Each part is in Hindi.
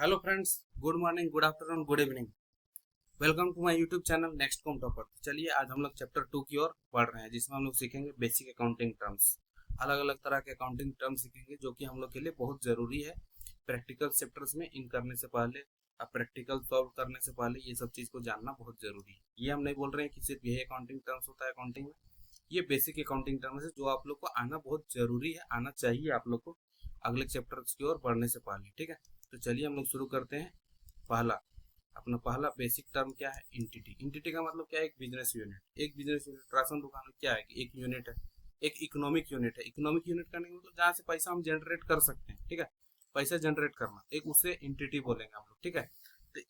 Hello friends, good morning, good afternoon, good evening. Welcome to my YouTube channel Next Com Topper. चलिए आज हम लोग चैप्टर 2 की ओर बढ़ रहे हैं, जिसमें हम लोग सीखेंगे बेसिक अकाउंटिंग टर्म्स। अलग अलग तरह के अकाउंटिंग टर्म्स सीखेंगे जो कि हम लोग के लिए बहुत ज़रूरी है प्रैक्टिकल चैप्टर्स में इन करने से पहले। अब प्रैक्टिकल सॉल्व करने से पहले ये सब चीज़ को जानना बहुत ज़रूरी है। ये हम नहीं बोल रहे हैं कि सिर्फ यही अकाउंटिंग टर्म्स होता है अकाउंटिंग में। ये बेसिक अकाउंटिंग टर्म्स है जो आप लोग को आना बहुत ज़रूरी है, आना चाहिए आप लोग को अगले चैप्टर्स की ओर बढ़ने से पहले। ठीक है, तो चलिए हम लोग शुरू करते हैं। पहला अपना पहला बेसिक टर्म क्या है? इंटिटी। इंटिटी का मतलब क्या है? एक बिजनेस यूनिट। एक बिजनेस यूनिट राशन दुकान में क्या है कि एक यूनिट है, एक इकोनॉमिक यूनिट है। इकोनॉमिक यूनिट करने का मतलब जहाँ से पैसा हम जनरेट कर सकते हैं। ठीक है, पैसा जनरेट करना, एक उसे इंटिटी बोलेंगे हम लोग। ठीक है, तो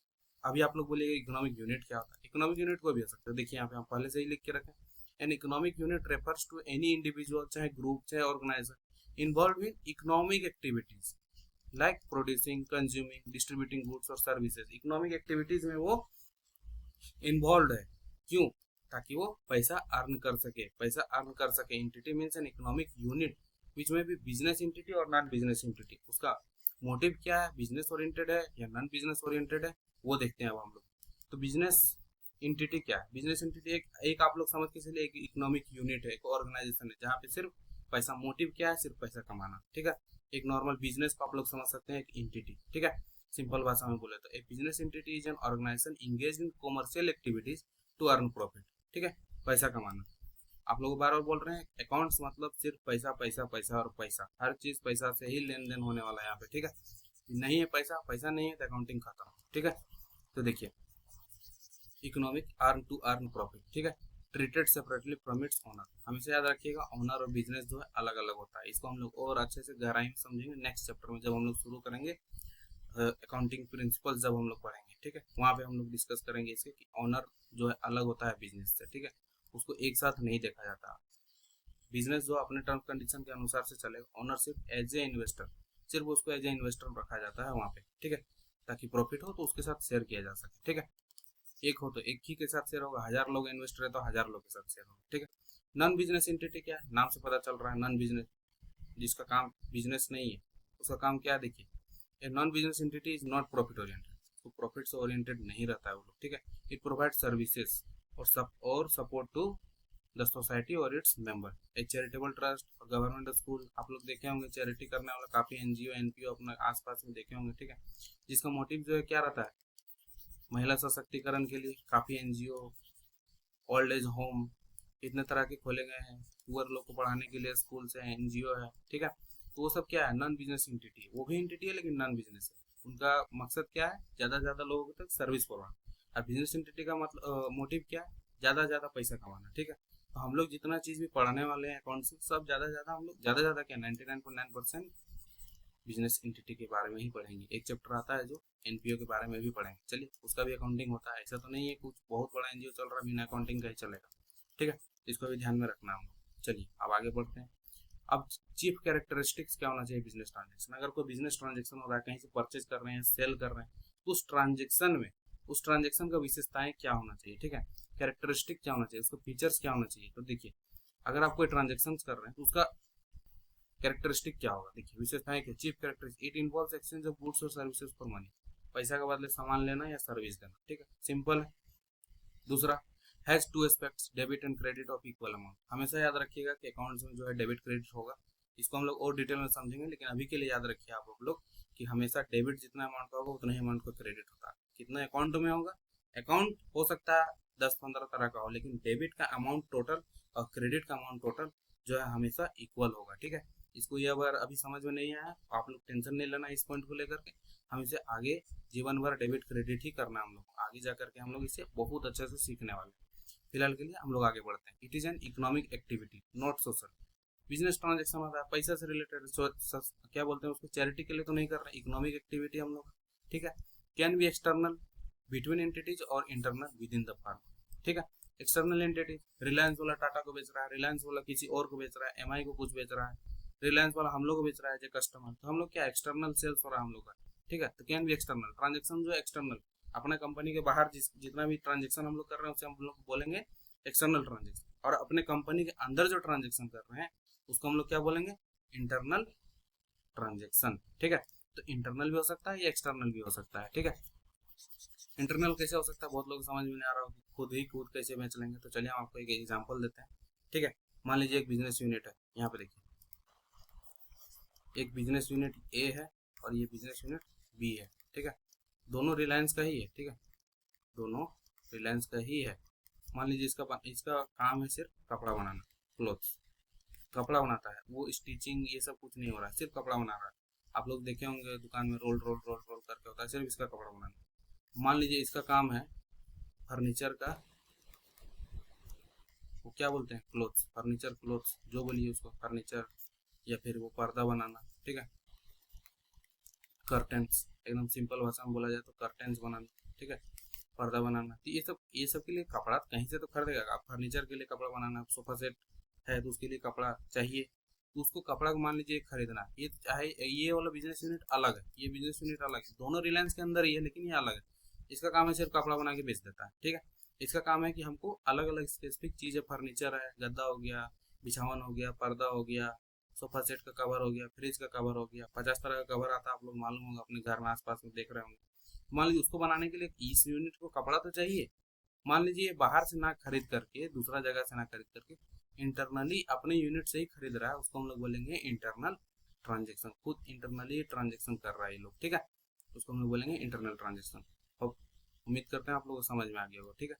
अभी आप लोग बोलिएगा इकोनॉमिक यूनिट क्या होता है? इकोनॉमिक यूनिट को भी हो सकता है। देखिए यहाँ पे हम पहले से ही लिख के रखें, an economic unit refers to any individual, चाहे ग्रुप चाहे organisation, involve in economic activities like producing, consuming, distributing goods और सर्विसेज। इकोनॉमिक एक्टिविटीज में वो इन्वॉल्व है। क्यों? ताकि वो पैसा अर्न कर सके, पैसा अर्न कर सके। Entity means N economic unit which में भी बिजनेस एंटिटी और नॉन बिजनेस एंटिटी। उसका मोटिव क्या है? बिजनेस ओरिएंटेड है या नॉन बिजनेस ओरिएंटेड है, वो देखते हैं अब हम लोग। तो बिजनेस एंटिटी क्या है? बिजनेस एंटिटी एक आप लोग समझ के चलिए, एक इकोनॉमिक यूनिट है, एक ऑर्गेनाइजेशन है जहाँ पे सिर्फ पैसा, मोटिव क्या है? सिर्फ पैसा कमाना। ठीक है, एक नॉर्मल बिजनेस को आप लोग समझ सकते हैं एक एंटिटी। ठीक है, सिंपल भाषा में बोले तो a business entity is an organization engage in commercial activities to earn profit. ठीक है, पैसा कमाना। आप लोग बार बार बोल रहे हैं अकाउंट्स मतलब सिर्फ पैसा पैसा पैसा और पैसा, हर चीज पैसा से ही लेन देन होने वाला है यहाँ पे। ठीक है, नहीं है पैसा, पैसा नहीं है तो अकाउंटिंग खत्म। ठीक है, तो देखिए economic earn to earn profit. ठीक है, treated separately from its owner. हमेशा याद रखिएगा ओनर और बिजनेस जो है अलग अलग होता है। इसको हम लोग और अच्छे से गहराई में समझेंगे नेक्स्ट चैप्टर में, जब हम लोग शुरू करेंगे अकाउंटिंग प्रिंसिपल, जब हम लोग पढ़ेंगे। ठीक है, वहाँ पे हम लोग डिस्कस करेंगे इसके कि ऑनर जो है अलग होता है बिजनेस से। ठीक है, उसको एक साथ नहीं देखा जाता। बिजनेस जो अपने टर्म्स कंडीशन के अनुसार से चलेगा, ऑनर सिर्फ एज ए इन्वेस्टर, सिर्फ उसको एज ए इन्वेस्टर रखा जाता है वहाँ पे। ठीक है, ताकि प्रॉफिट हो तो उसके साथ शेयर किया जा सके। ठीक है, एक हो तो एक ही के साथ शेयर होगा, 1000 लोग इन्वेस्टर है तो 1000 लोग के साथ शेयर होगा। ठीक है, नॉन बिजनेस एंटिटी क्या है? नाम से पता चल रहा है नॉन बिजनेस, जिसका काम बिजनेस नहीं है, उसका काम क्या है? देखिए a non business entity is not profit oriented, तो प्रॉफिट से ओरिएंटेड नहीं रहता है वो लोग। ठीक है, इट प्रोवाइड सर्विसेज और सपोर्ट टू द सोसाइटी और इट्स मेंबर। ए चैरिटेबल ट्रस्ट और गवर्नमेंट स्कूल, आप लोग देखे होंगे चैरिटी करने वाला काफी एनजीओ एनपीओ अपने आसपास में देखे होंगे। ठीक है, जिसका मोटिव जो है क्या रहता है? महिला सशक्तिकरण के लिए काफी एनजीओ, ओल्ड एज होम, इतने तरह के खोले गए हैं। पुअर लोग को पढ़ाने के लिए स्कूल से एनजीओ है। ठीक है, तो वो सब क्या है? Non business entity. वो भी एंटिटी है लेकिन नॉन बिजनेस है। उनका मकसद क्या है? ज्यादा से ज्यादा लोगों तक सर्विस प्रोवाइड। और बिजनेस एंटिटी का मतलब मोटिव क्या है? ज्यादा से ज्यादा पैसा कमाना। ठीक है, तो हम लोग जितना चीज भी पढ़ने वाले हैं अकाउंट से, सब ज्यादा से ज्यादा हम लोग ज्यादा से ज्यादा क्या 99.9% बिजनेस एंटिटी के बारे में ही पढ़ेंगे। एक चैप्टर आता है जो एनपीओ के बारे में भी पढ़ेंगे। चलिए, उसका भी अकाउंटिंग होता है, ऐसा तो नहीं है कुछ बहुत बड़ा एनजीओ चल रहा है बिना अकाउंटिंग का ही चलेगा। ठीक है, इसको भी ध्यान में रखना हम लोग। चलिए अब आगे बढ़ते हैं। अब चीफ कैरेक्टरिस्टिक्स क्या होना चाहिए बिजनेस ट्रांजेक्शन? अगर कोई बिजनेस ट्रांजेक्शन हो रहा है, कहीं से परचेज कर रहे हैं, सेल कर रहे हैं, तो उस ट्रांजेक्शन का विशेषताएं क्या होना चाहिए? ठीक है, कैरेक्टरिस्टिक क्या होना चाहिए, उसका फीचर्स क्या होना चाहिए? तो देखिए अगर आप कोई ट्रांजेक्शन कर रहे हैं तो उसका कैरेक्टरिस्टिक क्या होगा? देखिए विशेषताएं क्या? Chief characteristic, it involves exchange of goods और सर्विसेज फॉर मनी, पैसा के बदले सामान लेना या सर्विस देना। ठीक है, सिंपल है। दूसरा, has two aspects, debit and credit of equal amount. हमेशा याद रखिएगा कि अकाउंट्स में जो है डेबिट क्रेडिट होगा। इसको हम लोग और डिटेल में समझेंगे, लेकिन अभी के लिए याद रखिए आप लोग कि हमेशा डेबिट जितना अमाउंट का होगा उतना ही अमाउंट का क्रेडिट होता है। कितना अकाउंट में होगा? अकाउंट हो सकता है 10-15 तरह का हो, लेकिन डेबिट का अमाउंट टोटल और क्रेडिट का अमाउंट टोटल जो है हमेशा इक्वल होगा। ठीक है, इसको ये अगर अभी समझ में नहीं आया आप लोग टेंशन नहीं लेना इस पॉइंट को लेकर के। हम इसे आगे जीवन भर डेबिट क्रेडिट ही करना है हम लोग, आगे जाकर के हम लोग इसे बहुत अच्छे से सीखने वाले हैं। फिलहाल के लिए हम लोग आगे बढ़ते हैं। It is an economic activity not social. Business transaction होता है पैसा से रिलेटेड, क्या बोलते हैं उसको, चैरिटी के लिए तो नहीं कर रहे, इकोनॉमिक एक्टिविटी हम लोग। ठीक है, can be external between entities और internal within the firm. ठीक है, एक्सटर्नल एंटिटी, रिलायंस वाला टाटा को बेच रहा है, रिलायंस वाला किसी और को बेच रहा है, एमआई को कुछ बेच रहा है, रिलायंस वाला हम लोग को बेच रहा है जो कस्टमर, तो हम लोग क्या एक्सटर्नल सेल्स हो रहा है हम लोग का। ठीक है, तो कैन बी एक्सटर्नल ट्रांजेक्शन जो है एक्सटर्नल, अपने कंपनी के बाहर जितना भी ट्रांजेक्शन हम लोग कर रहे हैं उसे हम लोग बोलेंगे एक्सटर्नल ट्रांजेक्शन, और अपने कंपनी के अंदर जो ट्रांजेक्शन कर रहे हैं उसको हम लोग क्या बोलेंगे? Internal transaction. ठीक है, तो इंटरनल भी हो सकता है या एक्सटर्नल भी हो सकता है। ठीक है, इंटरनल कैसे हो सकता है, बहुत लोग समझ में नहीं आ रहा होगा, खुद कैसे बेच लेंगे। तो चलिए हम आपको एक एग्जांपल देते हैं। ठीक है, मान लीजिए एक बिजनेस यूनिट है, यहाँ पे देखिए एक बिजनेस यूनिट ए है और ये बिजनेस यूनिट बी है। ठीक है, दोनों रिलायंस का ही है। ठीक है, दोनों रिलायंस का ही है। मान लीजिए इसका काम है सिर्फ कपड़ा बनाना, क्लोथ्स, कपड़ा बनाता है वो, स्टिचिंग ये सब कुछ नहीं हो रहा है, सिर्फ कपड़ा बना रहा है। आप लोग देखे होंगे दुकान में रोल रोल रोल रोल करके होता है, सिर्फ इसका कपड़ा बनाना। मान लीजिए इसका काम है फर्नीचर का, वो क्या बोलते हैं, क्लोथ्स, फर्नीचर क्लोथ्स जो बोलिए उसको, फर्नीचर या फिर वो पर्दा बनाना। ठीक है, कर्टेंस, एकदम सिंपल भाषा में बोला जाए तो कर्टेंस बनाना। ठीक है, पर्दा बनाना। तो ये सब के लिए कपड़ा कहीं से तो खरीदेगा। आप फर्नीचर के लिए कपड़ा बनाना, सोफा सेट है तो उसके लिए कपड़ा चाहिए, तो उसको कपड़ा को मान लीजिए खरीदना। ये चाहे ये वाला बिजनेस यूनिट अलग है, ये बिजनेस यूनिट अलग है, दोनों रिलायंस के अंदर ही है लेकिन ये अलग है। इसका काम है सिर्फ कपड़ा बना के बेच देता है। ठीक है, इसका काम है कि हमको अलग अलग स्पेसिफिक चीजें, फर्नीचर है, गद्दा हो गया, बिछावन हो गया, पर्दा हो गया, सोफा सेट का कवर हो गया, फ्रिज का कवर हो गया, 50 तरह का कवर आता है, आप लोग मालूम होगा, अपने घर में आसपास में देख रहे होंगे। मान लीजिए उसको बनाने के लिए इस यूनिट को कपड़ा तो चाहिए। मान लीजिए बाहर से ना खरीद करके, दूसरा जगह से ना खरीद करके, इंटरनली अपने यूनिट से ही खरीद रहा है, उसको हम लोग बोलेंगे इंटरनल ट्रांजेक्शन। खुद इंटरनली ट्रांजेक्शन कर रहा है ये लोग। ठीक है, उसको हम लोग बोलेंगे इंटरनल ट्रांजेक्शन। और उम्मीद करते हैं आप लोगों को समझ में आ गया होगा। ठीक है,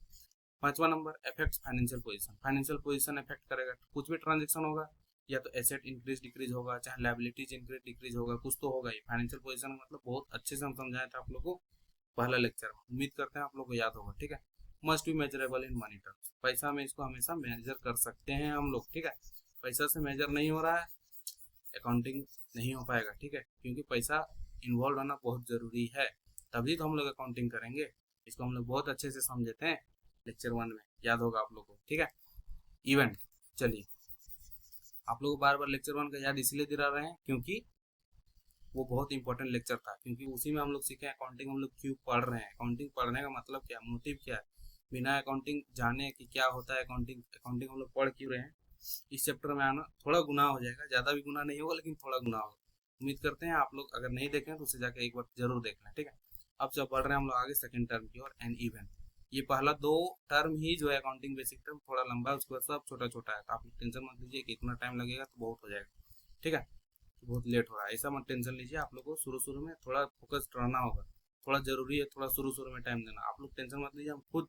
5वां नंबर, effects financial position. Financial position effect करेगा, कुछ भी ट्रांजेक्शन होगा, या तो एसेट इंक्रीज डिक्रीज होगा, चाहे लायबिलिटीज इंक्रीज डिक्रीज होगा, कुछ तो होगा ही। फाइनेंशियल पोजीशन मतलब बहुत अच्छे से हम समझाए थे आप लोगों को पहला लेक्चर में, उम्मीद करते हैं आप लोग को याद होगा। ठीक है, must be measurable in money terms, पैसा में इसको हमेशा मेजर कर सकते हैं हम लोग। ठीक है, पैसा से मेजर नहीं हो रहा है, अकाउंटिंग नहीं हो पाएगा। ठीक है, क्योंकि पैसा इन्वॉल्व होना बहुत जरूरी है, तभी तो हम लोग अकाउंटिंग करेंगे। इसको हम लोग बहुत अच्छे से समझते हैं लेक्चर 1 में, याद होगा आप लोग को। ठीक है, इवेंट, चलिए आप लोग बार बार लेक्चर 1 का याद इसलिए दिला रहे हैं क्योंकि वो बहुत इंपॉर्टेंट लेक्चर था, क्योंकि उसी में हम लोग सीखे अकाउंटिंग हम लोग क्यों पढ़ रहे हैं, अकाउंटिंग पढ़ने का मतलब क्या, मोटिव क्या है। बिना अकाउंटिंग जाने कि क्या होता है अकाउंटिंग, अकाउंटिंग हम लोग पढ़ क्यों रहे हैं, इस चैप्टर में आना थोड़ा गुनाह हो जाएगा, ज़्यादा भी गुनाह नहीं होगा लेकिन थोड़ा गुनाह होगा। उम्मीद करते हैं आप लोग अगर नहीं देखें तो उसे जाकर एक बार जरूर देख लें। ठीक है, अब जब बढ़ रहे हैं हम लोग आगे सेकंड टर्म की और एन इवेंट। ये पहला 2 टर्म ही जो है अकाउंटिंग बेसिक टर्म थोड़ा लंबा है, उसके बाद सब छोटा छोटा है, तो आप टेंशन मत लीजिए कि इतना टाइम लगेगा तो बहुत हो जाएगा। ठीक है, बहुत लेट हो रहा है ऐसा मत टेंशन लीजिए। आप लोग को शुरू में थोड़ा फोकस रहना होगा, थोड़ा जरूरी है, थोड़ा शुरू में टाइम देना। आप लोग टेंशन मत लीजिए, हम खुद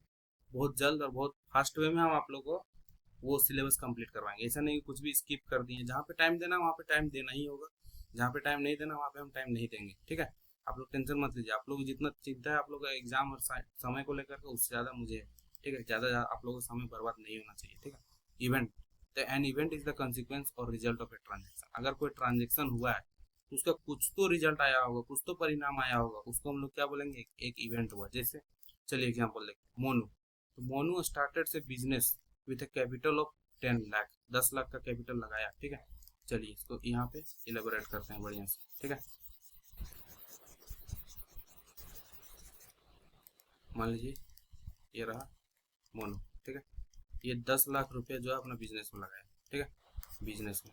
बहुत जल्द और बहुत फास्ट वे में हम आप लोग को वो सिलेबस कंप्लीट करवाएंगे। ऐसा नहीं कि कुछ भी स्किप कर दिए, जहाँ पे टाइम देना वहाँ पे टाइम देना ही होगा, जहाँ पे टाइम नहीं देना वहाँ पे हम टाइम नहीं देंगे। ठीक है, आप लोग टेंशन मत लीजिए। आप लोग जितना चिंता है आप लोग का एग्जाम और समय को लेकर के, उससे ज़्यादा मुझे है। ठीक है, ज़्यादा आप लोगों का समय बर्बाद नहीं होना चाहिए। ठीक है, इवेंट, तो an event is the consequence और रिजल्ट ऑफ ए ट्रांजेक्शन। अगर कोई ट्रांजेक्शन हुआ है तो उसका कुछ तो रिजल्ट आया होगा, कुछ तो परिणाम आया होगा, उसको हम लोग क्या बोलेंगे, एक इवेंट हुआ। जैसे चलिए एग्जांपल देखते, मोनू, तो मोनू स्टार्टेड से business with A capital of 10 lakh, 10 lakh का कैपिटल लगाया। ठीक है, चलिए इसको यहाँ पे इलेबोरेट करते हैं बढ़िया से। ठीक है, मान लीजिए ये रहा मोनू। ठीक है, ये 10 लाख रुपए जो है अपना बिजनेस में लगाया। ठीक है, बिजनेस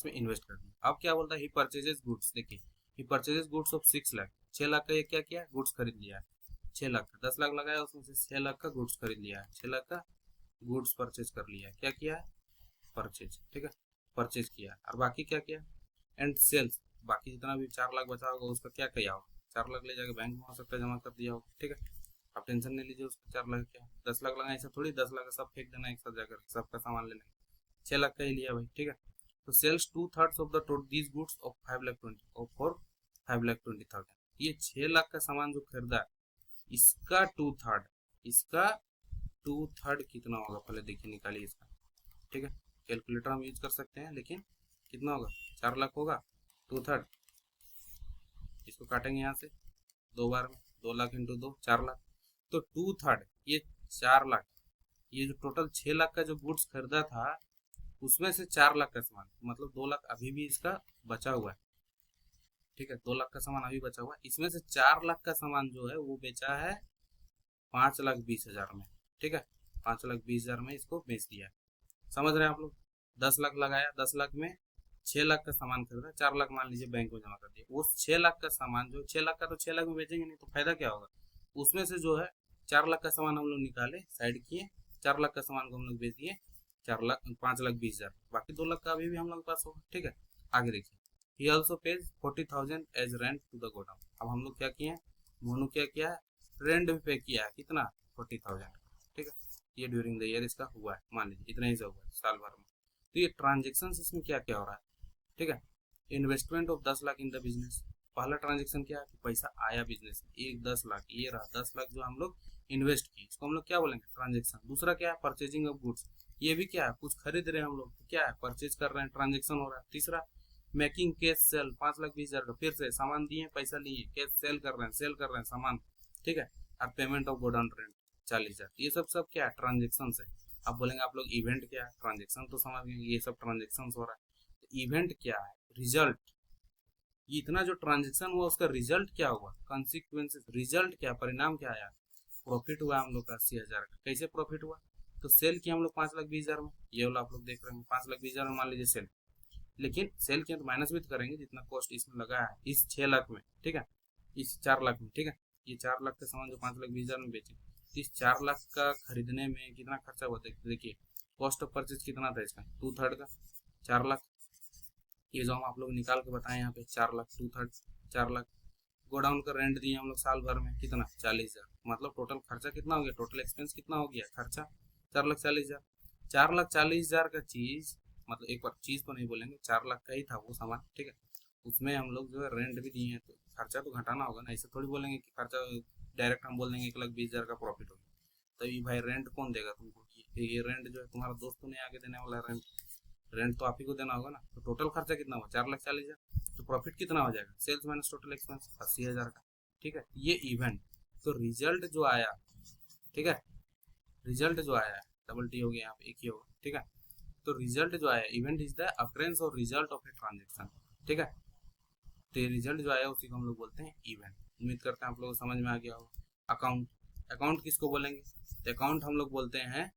में इन्वेस्ट कर दिया। अब क्या बोलता है, ही परचेजेस गुड्स। देखिए, he purchases goods of 6 lakh, 6 lakh का ये क्या किया, गुड्स खरीद लिया है। 6 लाख का 10 लाख लगाया, उसमें से 6 लाख का गुड्स खरीद लिया है, 6 लाख का गुड्स परचेज कर लिया है। क्या किया है, परचेज। ठीक है, परचेज किया। और बाकी क्या किया, एंड सेल्स, बाकी जितना भी 4 लाख बचा होगा उसका क्या किया होगा, 4 लाख ले जाकर बैंक में हो सकता है जमा कर दिया होगा। ठीक है, आप टेंशन नहीं लीजिए उसका 4 लाख क्या, 10 लाख लगा ऐसा थोड़ी 10 लाख सब फेंक देना एक साथ जाकर, सबका सामान ले लेंगे। 6 लाख का ही लिया भाई। ठीक है, तो sales 2/3 of the total these goods of 5 lakh 20 और फॉर 5 लाख 20,000। ये 6 लाख का सामान जो खरीदा इसका 2/3, इसका 2/3 कितना होगा, पहले देखिए निकालिए इसका। ठीक है, कैलकुलेटर हम यूज कर सकते हैं, लेकिन कितना होगा, 4 लाख होगा, 2/3, इसको काटेंगे यहाँ से 2 बार में, 2 लाख इंटू 2, 4 लाख, तो 2/3 ये 4 लाख, ये जो टोटल 6 लाख का जो गुड्स खरीदा था उसमें से 4 लाख का सामान, मतलब 2 लाख अभी भी इसका बचा हुआ है। ठीक है, 2 लाख का सामान अभी बचा हुआ है, इसमें से 4 लाख का सामान जो है वो बेचा है 5,20,000 में। ठीक है, 5,20,000 में इसको बेच दिया। समझ रहे हैं आप लोग, 10 लाख लगाया, 10 लाख में 6 लाख का सामान खरीदा, 4 लाख मान लीजिए बैंक में जमा कर दिया, उस 6 लाख का सामान जो 6 लाख का तो 6 लाख में बेचेंगे नहीं तो फायदा क्या होगा, उसमें से जो है 4 लाख का सामान हम लोग निकाले साइड किए, 4 लाख का सामान को हम लोग बेच दिए 4 लाख 5,20,000, बाकी 2 लाख का अभी भी हम लोग के पास होगा। ठीक है, आगे देखिए, he also pays 40,000 as rent to the godown. अब हम लोग क्या किए हैं, मोनू क्या किया है, रेंट भी पे किया है, कितना 40,000। ठीक है, ये ड्यूरिंग द ईयर इसका हुआ है, मान लीजिए इतना ही से हुआ है साल भर में। तो ये ट्रांजेक्शन इसमें क्या क्या हो रहा है, ठीक है, investment of 10 lakh in the business. पहला ट्रांजेक्शन क्या है कि पैसा आया बिजनेस में, एक 10 लाख, ये रहा 10 लाख जो हम लोग इन्वेस्ट किए, इसको हम लोग क्या बोलेंगे, ट्रांजेक्शन। दूसरा क्या है, परचेजिंग ऑफ गुड्स, ये भी क्या है, कुछ खरीद रहे हैं हम लोग, तो क्या है, परचेज कर रहे हैं, ट्रांजेक्शन हो रहा है। तीसरा मेकिंग कैश सेल, 5,20,000 का, फिर से सामान दिए, पैसा लिए, कैश सेल कर रहे हैं, सेल कर रहे हैं सामान। ठीक है, और पेमेंट ऑफ गोडाउन रेंट 40,000, ये सब क्या है, ट्रांजेक्शन है। अब बोलेंगे आप लोग इवेंट क्या है, ट्रांजेक्शन तो समझ गए, ये सब ट्रांजेक्शन हो रहा है। तो इवेंट क्या है, रिजल्ट, ये इतना जो ट्रांजेक्शन हुआ उसका रिजल्ट क्या हुआ, कॉन्सिक्वेंसेस, रिजल्ट क्या, परिणाम क्या आया, प्रॉफिट हुआ हम लोग का 80,000 का। कैसे प्रॉफिट हुआ, तो सेल किया हम लोग 5,20,000 में, ये वाला आप लोग देख रहे हैं 5,20,000 में मान लीजिए सेल, लेकिन सेल किया तो माइनस भी तो करेंगे जितना कॉस्ट इसमें लगा है इस 6 लाख में। ठीक है, इस 4 लाख में। ठीक है, ये 4 लाख का सामान जो 5,20,000 में बेचे, इस 4 लाख का खरीदने में कितना खर्चा हुआ था, देखिए कॉस्ट ऑफ परचेज कितना था इसका, 2/3 का 4 लाख। ये जो हम आप लोग निकाल के बताएं यहाँ पे 4 लाख 2/3 4 लाख। गोडाउन का रेंट दिए हम लोग साल भर में कितना 40,000, मतलब टोटल खर्चा कितना हो गया, टोटल एक्सपेंस कितना हो गया, खर्चा 4,40,000। 4,40,000 का चीज, मतलब एक बार चीज तो नहीं बोलेंगे, 4 लाख का ही था वो सामान। ठीक है, उसमें हम लोग जो है रेंट भी दिए हैं, तो खर्चा तो घटाना होगा ना, ऐसे थोड़ी बोलेंगे कि खर्चा डायरेक्ट हम बोल देंगे 1,20,000 का प्रॉफिट होगा, तभी भाई रेंट कौन देगा तुमको, ये रेंट जो है तुम्हारा दोस्त तो नहीं आगे देने वाला, रेंट रेंट तो आप ही को देना होगा ना। तो टोटल खर्चा कितना हुआ 4,40,000, तो प्रॉफिट कितना हो जाएगा, सेल्स माइनस टोटल एक्सपेंस 80,000 का। ठीक है, ये इवेंट, तो रिजल्ट जो आया, ठीक है, रिजल्ट जो आया है, डबल टी हो गया यहाँ पे, एक ही होगा। ठीक है, तो रिजल्ट जो आया, इवेंट इज द अकरेंस और रिजल्ट ऑफ ए ट्रांजेक्शन। ठीक है, तो ये रिजल्ट जो आया उसी को हम लोग बोलते हैं इवेंट। उम्मीद करते हैं आप लोगों को समझ में आ गया होगा। अकाउंट, अकाउंट किसको बोलेंगे, तो अकाउंट हम लोग बोलते हैं,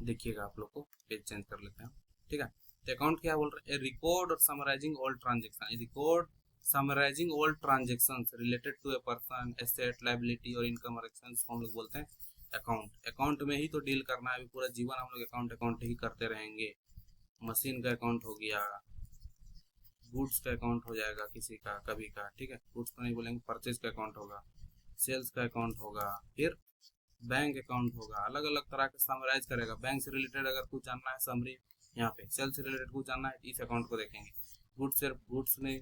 देखिएगा आप लोग को पेज चेंज कर लेते हैं। ठीक है, तो अकाउंट क्या बोल रहे हैं, रिकॉर्ड और summarising all transaction, record summarising all transaction related to a person, asset, liability और इनकम और एक्सपेंस को हम लोग बोलते हैं अकाउंट। अकाउंट में ही तो डील करना है, अभी पूरा जीवन हम लोग अकाउंट अकाउंट ही करते रहेंगे। मशीन का अकाउंट हो गया, गुड्स का अकाउंट हो जाएगा किसी का कभी का। ठीक है, गुड्स तो नहीं बोलेंगे, परचेज का अकाउंट होगा, सेल्स का अकाउंट होगा, फिर बैंक अकाउंट होगा, अलग अलग तरह का समराइज करेगा। बैंक से रिलेटेड अगर कुछ जानना है समरी यहाँ पे, सेल्स से रिलेटेड कुछ जानना है इस अकाउंट को देखेंगे, गुड्स से गुड्स में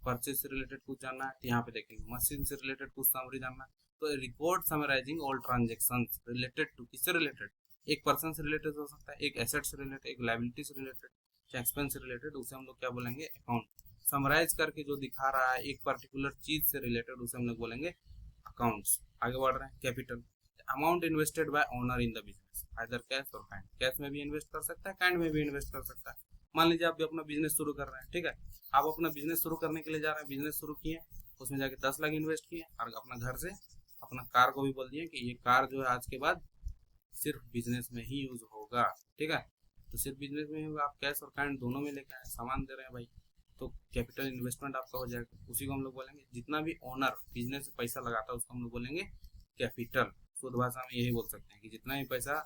परचेज से रिलेटेड कुछ जानना है तो यहाँ पे देखेंगे, मशीन से रिलेटेड कुछ समरी जानना है तो record summarising all transaction related to, किससे रिलेटेड, एक पर्सन से रिलेटेड हो सकता है, एक एसेट से रिलेटेड, एक लायबिलिटी से रिलेटेड, एक्सपेंस से रिलेटेड, उसे हम लोग क्या बोलेंगे अकाउंट। समराइज करके जो दिखा रहा है एक पर्टिकुलर चीज से रिलेटेड, उसे हम लोग बोलेंगे अकाउंट्स। आगे बढ़ रहे हैं, capital, amount invested bye owner in the business, either cash और काइंड, कैश में भी इन्वेस्ट कर सकता है, काइंड में भी इन्वेस्ट कर सकता है। मान लीजिए आप भी अपना बिजनेस शुरू कर रहे हैं, ठीक है, आप अपना बिजनेस शुरू करने के लिए जा रहे हैं, बिजनेस शुरू किए, उसमें जाके 10 लाख इन्वेस्ट किए और अपना घर से अपना कार को भी बोल दिए कि ये कार जो है आज के बाद सिर्फ बिजनेस में ही यूज होगा। ठीक है, तो सिर्फ बिजनेस में ही होगा, आप कैश और काइंड दोनों में लेके आए, सामान दे रहे हैं भाई, तो कैपिटल इन्वेस्टमेंट आपका हो जाएगा, उसी को हम लोग बोलेंगे। जितना भी ओनर बिजनेस में पैसा लगाता है उसको हम लोग बोलेंगे कैपिटल। शुद्ध भाषा में यही बोल सकते हैं कि जितना भी पैसा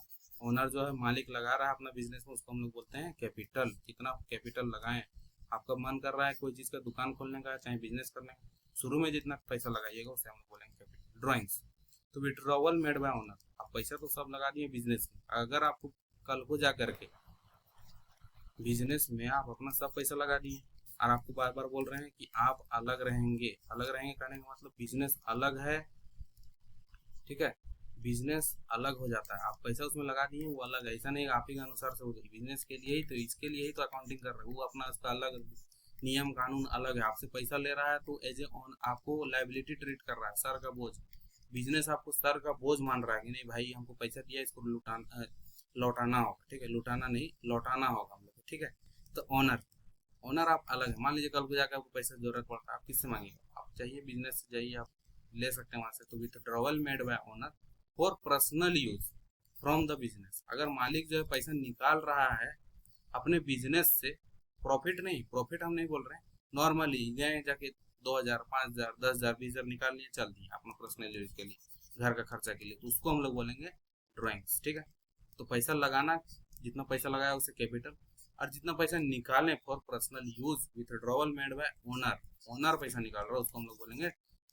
ओनर जो है मालिक लगा रहा है अपना बिजनेस में, उसको हम लोग बोलते हैं कैपिटल। कितना कैपिटल लगाएं, आपका मन कर रहा है कोई चीज़ का दुकान खोलने का चाहे बिजनेस करने का, शुरू में जितना पैसा लगाइएगा उसे हम लोग बोलेंगे कैपिटल। ड्रॉइंग्स, तो विड्रॉवल मेड बाय ओनर, आप पैसा तो सब लगा दिए बिजनेस में, अगर आपको कल को जा करके बिजनेस में आप अपना सब पैसा लगा दिए और आपको बार बार बोल रहे हैं कि आप अलग रहेंगे, अलग रहेंगे कहने का मतलब बिजनेस अलग है। ठीक है, बिजनेस अलग हो जाता है, आप पैसा उसमें लगा दिए वो अलग है, ऐसा नहीं आप ही के अनुसार से हो जाए, बिजनेस के लिए ही तो, इसके लिए ही तो अकाउंटिंग कर रहे हैं, वो अपना उसका अलग नियम कानून अलग है। आपसे पैसा ले रहा है तो एज ए ऑन आपको लाइबिलिटी ट्रीट कर रहा है, सर का बोझ। बिजनेस आपको सर का बोझ मान रहा है कि नहीं भाई हमको पैसा दिया इसको लौटाना होगा। ठीक है, लुटाना नहीं लौटाना होगा हम लोग। ठीक है, तो ऑनर, ऑनर आप अलग है। मान लीजिए कल को जाकर आपको पैसा जरूरत पड़ता है, आप किससे मांगेगा, आप चाहिए बिजनेस से जाइए आप ले सकते हैं वहां से। तो withdrawal made by owner for personal use from the business, अगर मालिक जो है पैसा निकाल रहा है अपने बिजनेस से प्रॉफिट नहीं, प्रॉफिट हम नहीं बोल रहे हैं, नॉर्मली गए जाके 2,000 5,000 10,000 20,000 निकाल लिए, चल दिए अपना पर्सनल यूज के लिए, घर का खर्चा के लिए, तो उसको हम लोग बोलेंगे ड्राइंग्स। ठीक है, तो पैसा लगाना, जितना पैसा लगाया उसे कैपिटल, और जितना पैसा निकालें for personal use withdrawal made by owner, owner पैसा निकाल रहा है, उसको हम लोग बोलेंगे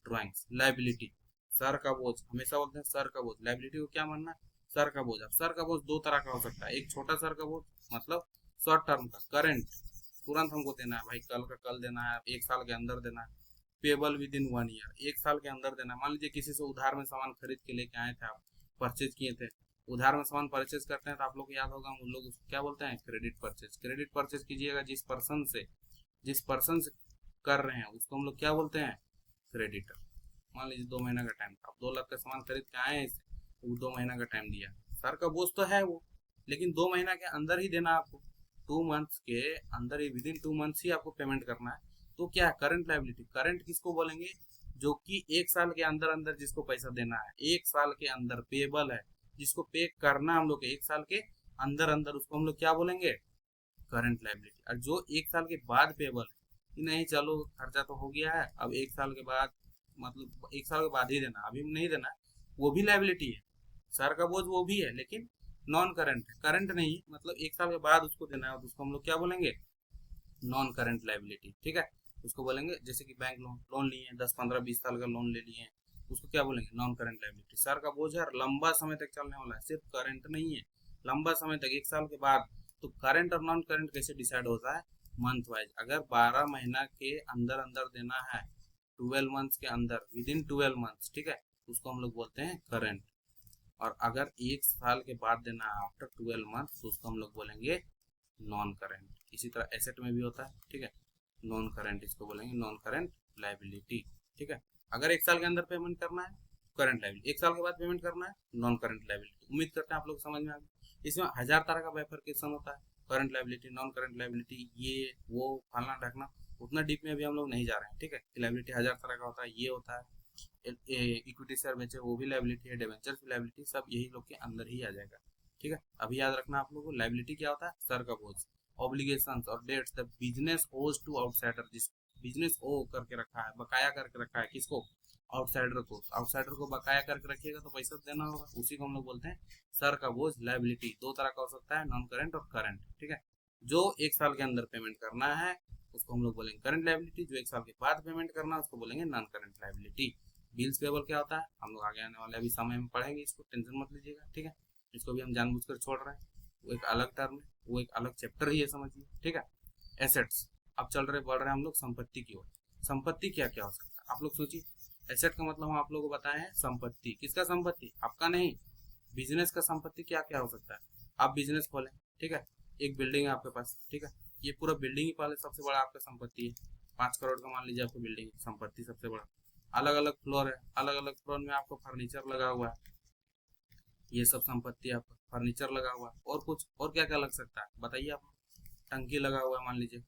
ड्राइंग्स। लाइबिलिटी, सर का बोझ, हमेशा बोलते हैं सर का बोझ, लाइबिलिटी को क्या मानना है, सर का बोझ। अब सर का बोझ दो तरह का हो सकता है, एक छोटा सर का बोझ मतलब शॉर्ट टर्म का, करंट, तुरंत हमको देना है भाई, कल का कल देना है, एक साल के अंदर देना है। पेबल विद इन 1 ईयर, एक साल के अंदर देना है। मान लीजिए किसी से उधार में सामान खरीद के लेके आए थे आप, परचेज किए थे, उधार में सामान परचेज करते हैं तो आप लोग को याद होगा हम लोग उसको क्या बोलते हैं, क्रेडिट परचेज। क्रेडिट परचेज कीजिएगा जिस पर्सन से कर रहे हैं उसको हम लोग क्या बोलते हैं, क्रेडिटर। मान लीजिए 2 महीना का टाइम था, आप 2 लाख का सामान खरीद के आए हैं इससे, वो 2 महीना का टाइम दिया, सर का बोझ तो है वो, लेकिन 2 महीना के अंदर ही देना आपको, 2 मंथ्स के अंदर ही, विद इन 2 मंथ्स ही आपको पेमेंट करना है। तो क्या है करंट लाइबिलिटी। करंट किसको बोलेंगे, जो कि 1 साल के अंदर अंदर जिसको पैसा देना है, 1 साल के अंदर पेबल है, जिसको पे करना हम लोग 1 साल के अंदर अंदर, उसको हम लोग क्या बोलेंगे, करंट लाइबिलिटी। और जो 1 साल के बाद पेबल है कि नहीं, चलो खर्चा तो हो गया है, अब 1 साल के बाद, मतलब 1 साल के बाद ही देना, अभी नहीं देना, वो भी लाइबिलिटी है। सर का बोझ वो भी है, लेकिन नॉन करंट है, करंट नहीं है, मतलब 1 साल के बाद उसको देना है, तो उसको हम लोग क्या बोलेंगे, नॉन करंट लाइबिलिटी। ठीक है, उसको बोलेंगे, जैसे कि बैंक लोन लोन लिए 10 15 20 साल का लोन ले लिए, उसको क्या बोलेंगे, नॉन करंट लाइबिलिटी। सर का बोझ है, लंबा समय तक चलने वाला है, सिर्फ करंट नहीं है, लंबा समय तक 1 साल के बाद। तो करंट और नॉन करंट कैसे डिसाइड होता है, मंथ वाइज। अगर 12 महीना के अंदर अंदर देना है, 12 मंथ्स के अंदर, विद इन 12 मंथ्स, ठीक है, उसको हम लोग बोलते हैं करंट। और अगर 1 साल के बाद देना है आफ्टर 12 मंथ्स, तो उसको हम लोग बोलेंगे नॉन करंट। इसी तरह एसेट में भी होता है, ठीक है, नॉन करंट, इसको बोलेंगे नॉन करंट लाइबिलिटी। ठीक है, अगर 1 साल के अंदर पेमेंट करना है करंट लाइबिलिटी, 1 साल के बाद पेमेंट करना है नॉन करंट लाइबिलिटी। उम्मीद करते हैं आप लोग समझ में आ गए। इसमें 1000 तरह का बाइफरकेशन होता है, current liability, non current liability, ये वो फलना ढकना, उतना डीप में अभी हम लोग नहीं जा रहे हैं। ठीक है, लाइबिलिटी 1000 तरह का होता है, ये होता है इक्विटी शेयर बेचे वो भी लाइबिलिटी है, डिवेंचर की लाइबिलिटी, सब यही लोग के अंदर ही आ जाएगा। ठीक है, अभी याद रखना आप लोगों को, लाइबिलिटी क्या होता है, सर का बोझ, ऑब्लिगेशंस और डेट्स द बिजनेस ओज टू आउटसाइडर, जिस बिजनेस ओ करके रखा है, बकाया करके रखा है, किसको, आउटसाइडर को। आउटसाइडर को बकाया करके रखिएगा तो पैसा देना होगा, उसी को हम लोग बोलते हैं सर का बोझ लाइबिलिटी। दो तरह का हो सकता है, नॉन करंट और करंट। ठीक है, जो 1 साल के अंदर पेमेंट करना है उसको हम लोग बोलेंगे करंट लाइबिलिटी, जो 1 साल के बाद पेमेंट करना है उसको बोलेंगे non current liability. Bills payable क्या होता है, हम लोग आगे आने वाले अभी समय में पढ़ेंगे, इसको टेंशन मत लीजिएगा। ठीक है, इसको भी हम जानबूझकर छोड़ रहे हैं, वो एक अलग टर्म है, वो एक अलग चैप्टर ही है, समझिए। ठीक है, एसेट्स, अब बढ़ रहे हैं हम लोग संपत्ति की ओर। संपत्ति क्या क्या हो सकता है, आप लोग सोचिए। एसेट का मतलब हम आप लोगों को बताए हैं संपत्ति, किसका संपत्ति, आपका नहीं, बिजनेस का संपत्ति क्या क्या हो सकता है। आप बिजनेस खोलें, ठीक है, एक बिल्डिंग है आपके पास, ठीक है, ये पूरा बिल्डिंग ही पहले सबसे बड़ा आपका संपत्ति है, 5 करोड़ का मान लीजिए आपको बिल्डिंग संपत्ति सबसे बड़ा। अलग अलग फ्लोर है, अलग अलग फ्लोर में आपको फर्नीचर लगा हुआ है, ये सब संपत्ति है आपका, फर्नीचर लगा हुआ है, और कुछ और क्या क्या लग सकता है बताइए आप। टंकी लगा हुआ है, मान लीजिए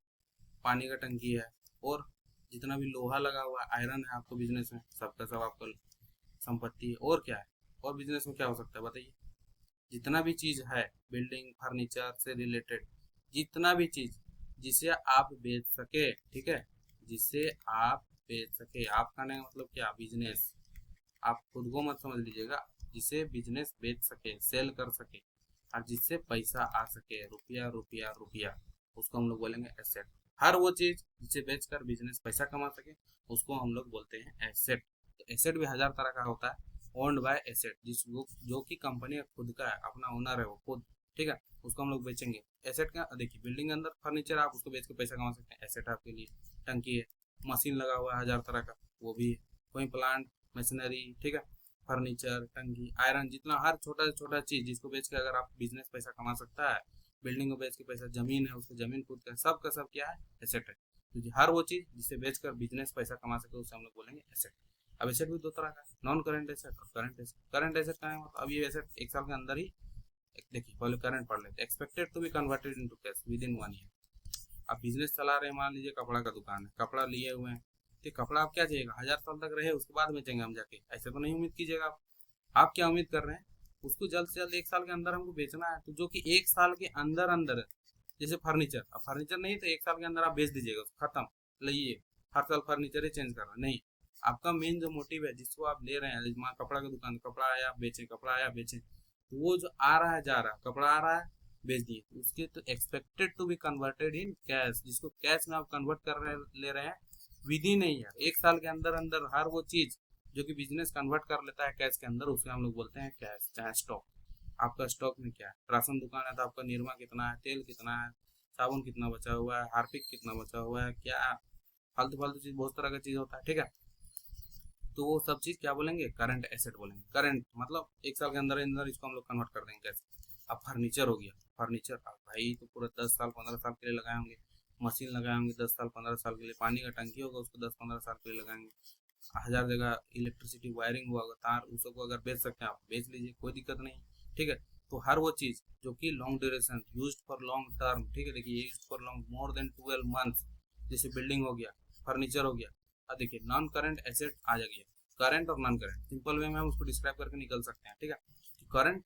पानी का टंकी है, और जितना भी लोहा लगा हुआ है, आयरन है आपको बिजनेस में, सबका सब आपका संपत्ति है। और क्या है, और बिजनेस में क्या हो सकता है बताइए। जितना भी चीज है बिल्डिंग फर्नीचर से रिलेटेड, जितना भी चीज जिसे आप बेच सके, ठीक है, जिसे आप बेच सके, आपका नहीं मतलब क्या, बिजनेस, आप खुद को मत समझ लीजिएगा, जिसे बिजनेस बेच सके, सेल कर सके, और जिससे पैसा आ सके, रुपया रुपया रुपया, उसको हम लोग बोलेंगे एसेट। हर वो चीज जिसे बेचकर बिजनेस पैसा कमा सके उसको हम लोग बोलते हैं एसेट। तो एसेट भी 1000 तरह का होता है, ओन्ड बाय एसेट, जिस जो कि कंपनी का खुद का है, अपना ओनर है वो खुद, ठीक है, उसको हम लोग बेचेंगे। एसेट का देखिए, बिल्डिंग के अंदर फर्नीचर आप उसको बेच के पैसा कमा सकते हैं, एसेट आपके लिए। टंकी है, मशीन लगा हुआ है 1000 तरह का, वो भी है, कोई प्लांट मशीनरी, ठीक है, फर्नीचर, टंकी, आयरन, जितना हर छोटा से छोटा चीज जिसको बेच के अगर आप बिजनेस पैसा कमा सकता है, बिल्डिंग को बेच के पैसा, जमीन है उसको जमीन खुद का, सब का सब क्या है, एसेट है। तो हर वो चीज जिसे बेचकर बिजनेस पैसा कमा सके उसे हम लोग बोलेंगे एसेट। अब एसेट भी दो तरह का, नॉन करंट एसेट और करंट एसेट। करंट एसेट का है मतलब अब ये एसेट 1 साल के अंदर ही, देखिए पहले करंट पढ़ लेते, expected to be converted into cash within 1 year. अब बिजनेस चला रहे हैं, मान लीजिए कपड़ा का दुकान है, कपड़ा लिए हुए हैं, तो कपड़ा आप क्या चाहिएगा, 1000 साल तक रहे उसके बाद बेचेंगे हम जाके, ऐसे तो नहीं उम्मीद कीजिएगा आप क्या उम्मीद कर रहे हैं, उसको जल्द से जल्द 1 साल के अंदर हमको बेचना है। तो जो कि 1 साल के अंदर अंदर, जैसे फर्नीचर, अब फर्नीचर नहीं तो 1 साल के अंदर आप बेच दीजिएगा, खत्म, मतलब ये हर साल फर्नीचर ही चेंज करना नहीं। आपका मेन जो मोटिव है जिसको आप ले रहे हैं, मान कपड़ा की दुकान, कपड़ा आया आप बेचें, कपड़ा आया बेचें, तो वो जो आ रहा है जा रहा है, कपड़ा आ रहा है बेच दिए, तो उसके तो expected to be converted in cash, जिसको कैश में आप कन्वर्ट कर रहे ले रहे हैं विद इन नहीं यार 1 साल के अंदर अंदर हर वो चीज जो कि बिजनेस कन्वर्ट कर लेता है कैश के अंदर, उसे हम लोग बोलते हैं कैश, चाहे स्टॉक। आपका स्टॉक में क्या है, राशन दुकान है तो आपका निरमा कितना है, तेल कितना है, साबुन कितना बचा हुआ है, हार्पिक कितना बचा हुआ है, क्या फालतू फालतू चीज, बहुत तरह का चीज होता है, ठीक है। तो वो सब चीज क्या बोलेंगे, करंट एसेट बोलेंगे। करंट मतलब 1 साल के अंदर अंदर इसको हम लोग कन्वर्ट कर देंगे कैसे। अब फर्नीचर हो गया, फर्नीचर अब भाई तो पूरा 10 साल 15 साल के लिए लगाए होंगे, मशीन लगाए होंगे 10 साल 15 साल के लिए, पानी का टंकी होगा उसको 10 15 साल के लिए लगाएंगे, 1000 जगह इलेक्ट्रिसिटी वायरिंग हुआ होगा, तार, उसको अगर बेच सकते हैं आप बेच लीजिए, कोई दिक्कत नहीं, ठीक है। तो हर वो चीज जो कि long duration used for long term, ठीक है, देखिए used for long more than 12 months, जैसे बिल्डिंग हो गया, फर्नीचर हो गया। अब देखिए नॉन करंट एसेट आ जाएगी, करंट और नॉन करंट सिंपल वे में हम उसको डिस्क्राइब करके निकल सकते हैं, ठीक है। करंट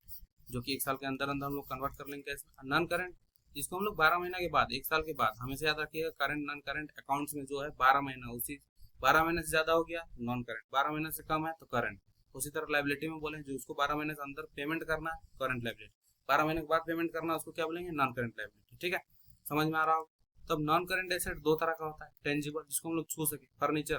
जो कि 1 साल के अंदर अंदर हम लोग कन्वर्ट कर लेंगे कैसे, नॉन करंट जिसको हम लोग 12 महीना के बाद, 1 साल के बाद, हमेशा याद रखिएगा करंट नॉन करंट अकाउंट्स में जो है 12 महीना, उसी 12 महीने से ज्यादा हो गया नॉन करंट, 12 महीने से कम है तो करंट। उसी तरह लाइबिलिटी में बोले जो उसको 12 महीने से अंदर पेमेंट करना है करंट लाइबिलिटी, 12 महीने के बाद पेमेंट करना है उसको क्या बोलेंगे, नॉन करंट लाइबिलिटी, ठीक है। समझ में आ रहा हो। तब नॉन करंट एसेट 2 तरह का होता है, टेंजिबल जिसको हम लोग छू सके, फर्नीचर,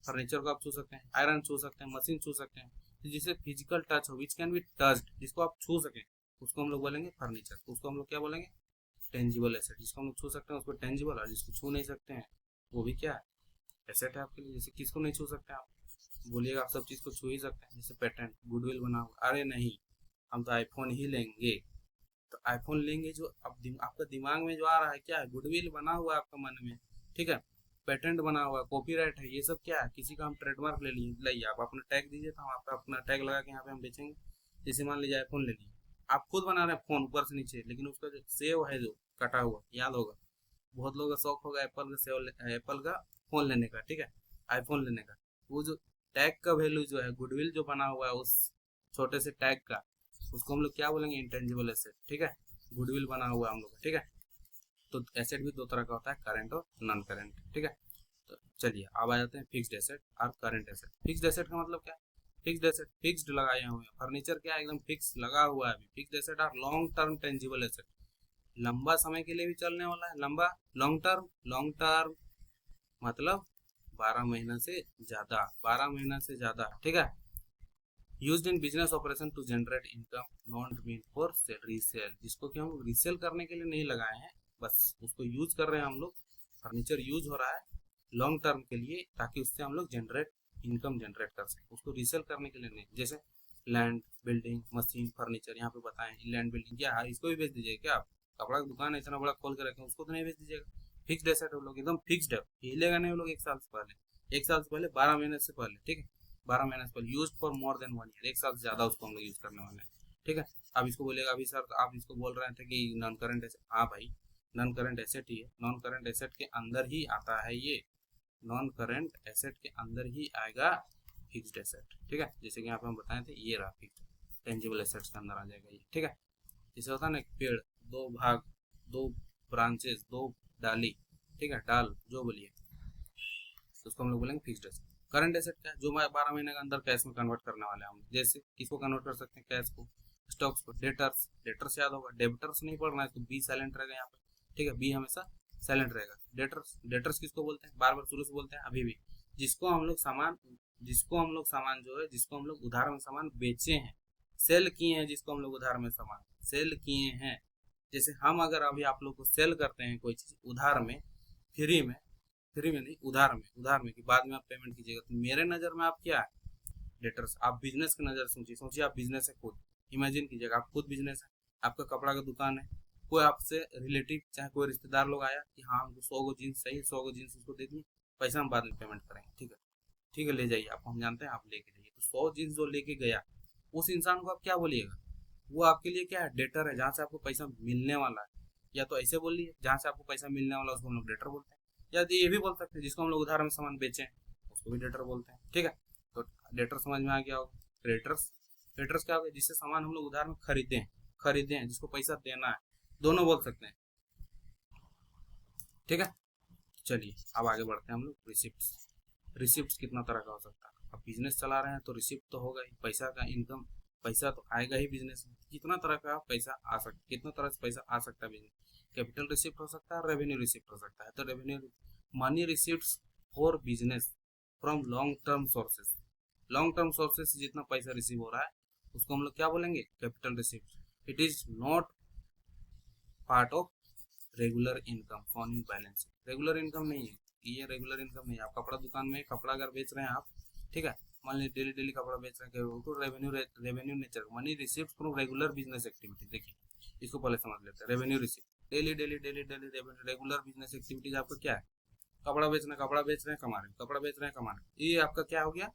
फर्नीचर को आप छू सकते हैं, आयरन छू सकते हैं, मशीन छू सकते हैं, जिसे फिजिकल टच हो, विच कैन बी टच्ड, जिसको आप छू सकें, उसको हम लोग बोलेंगे फर्नीचर, उसको हम लोग क्या बोलेंगे, टेंजिबल एसेट। जिसको हम लोग छू सकते हैं उसको टेंजिबल, और जिसको छू नहीं सकते हैं वो भी क्या है, एसेट है आपके लिए। जैसे किसको नहीं छू सकते आप, बोलिएगा आप सब चीज को छू ही सकते हैं, जैसे पेटेंट, गुडविल बना हुआ, अरे नहीं हम तो आईफोन ही लेंगे, तो आईफोन लेंगे जो अब आपका दिमाग में जो आ रहा है क्या है, गुडविल बना हुआ है आपका मन में, ठीक है, पेटेंट बना हुआ है, कॉपीराइट है, ये सब क्या है, किसी का हम ट्रेडमार्क ले लिए, लाइए आप अपना टैग दीजिए तो हम आपका अपना टैग लगा के यहाँ पे हम बेचेंगे। जैसे मान लीजिए आईफोन ले लिए, आप खुद बना रहे हैं फोन ऊपर से नीचे, लेकिन उसका जो सेव है जो कटा हुआ याद होगा, बहुत लोगों का शौक होगा एप्पल का सेव, एप्पल का फोन लेने का, ठीक है, आईफोन लेने का, वो जो टैग का वैल्यू जो है, गुडविल जो बना हुआ है उस छोटे से टैग का, उसको हम लोग क्या बोलेंगे, इंटेंजिबल एसेट, ठीक है, गुडविल बना हुआ है हम लोग, ठीक है। तो एसेट भी 2 तरह का होता है, करंट और नॉन करंट, ठीक है। तो चलिए अब आ जाते हैं फिक्स्ड एसेट और करंट एसेट। फिक्स्ड एसेट का मतलब क्या है, फिक्स्ड एसेट फिक्स्ड लगाए हुए हैं, फर्नीचर क्या है एकदम फिक्स लगा हुआ है अभी। फिक्स्ड एसेट और लॉन्ग टर्म टेंजिबल एसेट, लंबा समय के लिए भी चलने वाला है, लंबा, लॉन्ग टर्म, लॉन्ग टर्म मतलब 12 महीना से ज्यादा, 12 महीना से ज्यादा, ठीक है। Used in business operation to generate income, not mean for resale, जिसको कि हम रीसेल करने के लिए नहीं लगाए हैं, बस उसको यूज कर रहे हैं हम लोग, फर्नीचर यूज हो रहा है लॉन्ग टर्म के लिए ताकि उससे हम लोग जनरेट इनकम जनरेट कर सकें, उसको रीसेल करने के लिए नहीं। जैसे लैंड, बिल्डिंग, मशीन, फर्नीचर, यहाँ पे बताएं लैंड बिल्डिंग क्या है, इसको भी बेच दीजिएगा क्या आप, कपड़ा की दुकान है इतना बड़ा खोल के रखें उसको तो नहीं बेच दीजिएगा। फिक्स्ड एसेट वो लोग एकदम फिक्स्ड है, हिलेगा नहीं वो लोग 1 साल से पहले, 1 साल से पहले, 12 महीने से पहले, ठीक है, 12 महीने से पहले, use for more than 1 year, 1 साल से ज्यादा उसको हम लोग यूज करने वाले हैं, ठीक है। अब इसको बोलेगा अभी सर आप इसको बोल रहे थे कि नॉन करंट एसेट, हाँ भाई नॉन करंट एसेट ही है, नॉन करंट एसेट के अंदर ही आता है ये, नॉन करंट एसेट के अंदर ही आएगा फिक्स्ड एसेट, ठीक है। जैसे कि यहाँ पे हम बताए थे ये रहा फिक्स्ड, टेंजिबल एसेट्स के अंदर आ जाएगा ये, ठीक है। जैसे होता है ना पेड़, 2 भाग, 2 ब्रांचेस, 2 डाली, ठीक है, डाल जो बोलिए, तो उसको हम लोग बोलेंगे फिक्स्ड एसेट। करंट एसेट क्या है, जो 12 महीने के अंदर कैश में कन्वर्ट करने वाले हैं हम, जैसे किसको कन्वर्ट कर सकते हैं, कैश को, स्टॉक्स को, डेटर्स, डेटर्स याद होगा, डेबिटर्स नहीं पढ़ना है तो बी साइलेंट रहेगा यहाँ पे, ठीक है, बी हमेशा साइलेंट रहेगा। डेटर्स, डेटर्स किसको बोलते हैं, बार बार शुरू से बोलते हैं अभी भी, जिसको हम लोग सामान, जिसको हम लोग सामान जो है, जिसको हम लोग उधार में सामान बेचे हैं, सेल किए हैं, जिसको हम लोग उधार में सामान सेल किए हैं। जैसे हम अगर अभी आप लोग को सेल करते हैं कोई चीज उधार में, फ्री में, फ्री में नहीं उधार में, उधार में कि बाद में आप पेमेंट कीजिएगा, तो मेरे नज़र में आप क्या है, डेटर्स। आप बिजनेस की नज़र सोचिए, सोचिए आप बिजनेस है खुद, इमेजिन कीजिएगा आप खुद बिजनेस है, आपका कपड़ा का दुकान है, कोई आपसे रिलेटिव चाहे कोई रिश्तेदार लोग आया कि हाँ हमको 100 गो जीन्स चाहिए, 100 गो जीन्स उसको दे दिए, पैसा हम बाद में पेमेंट करेंगे, ठीक है, ठीक है ले जाइए, आपको हम जानते हैं आप लेके जाइए, तो 100 जीन्स जो लेके गया उस इंसान को आप क्या बोलिएगा, वो आपके लिए क्या है, डेटर है, जहाँ से आपको पैसा मिलने वाला है। या तो ऐसे बोलिए जहाँ से आपको पैसा मिलने वाला है उसको हम लोग डेटर बोलते हैं, या तो ये भी बोल सकते हैं जिसको हम लोग उधार में सामान बेचें उसको भी डेटर बोलते हैं, ठीक है। तो डेटर समझ में आ गया होगा। क्रेडिटर्स, क्रेडिटर्स क्या होगा, जिससे सामान हम लोग उधार में खरीदें, खरीदें जिसको पैसा देना है, दोनों बोल सकते हैं, ठीक है। चलिए अब आगे बढ़ते हैं हम लोग। रिसिप्ट, रिसिप्ट कितना तरह का हो सकता है। अब बिजनेस चला रहे हैं तो रिसिप्ट तो होगा ही, पैसा का इनकम, पैसा तो आएगा ही बिजनेस में। कितना तरह का पैसा आ सकता, कितना तरह से पैसा आ सकता है बिजनेस। कैपिटल रिसिप्ट हो सकता है, रेवेन्यू रिसिप्ट हो सकता है। तो revenue, money receipt for business from long term sources, long term sources से जितना पैसा रिसीव हो रहा है उसको हम लोग क्या बोलेंगे, capital receipt. It is not part of regular income found in balance sheet. Regular income नहीं है ये, रेगुलर इनकम नहीं है। आप कपड़ा दुकान में कपड़ा अगर बेच रहे हैं आप, ठीक है, मान लीजिए डेली डेली कपड़ा बेच रहे हैं, तो revenue, revenue nature, money receipt from regular business activity. देखिए इसको पहले समझ लेते हैं। Revenue receipt daily daily daily daily revenue, regular business activities आपका क्या है, कपड़ा बेचना, कपड़ा बेच रहे हैं कमा रहे हैं, कपड़ा बेच रहे हैं कमा रहे हैं, ये आपका क्या हो गया,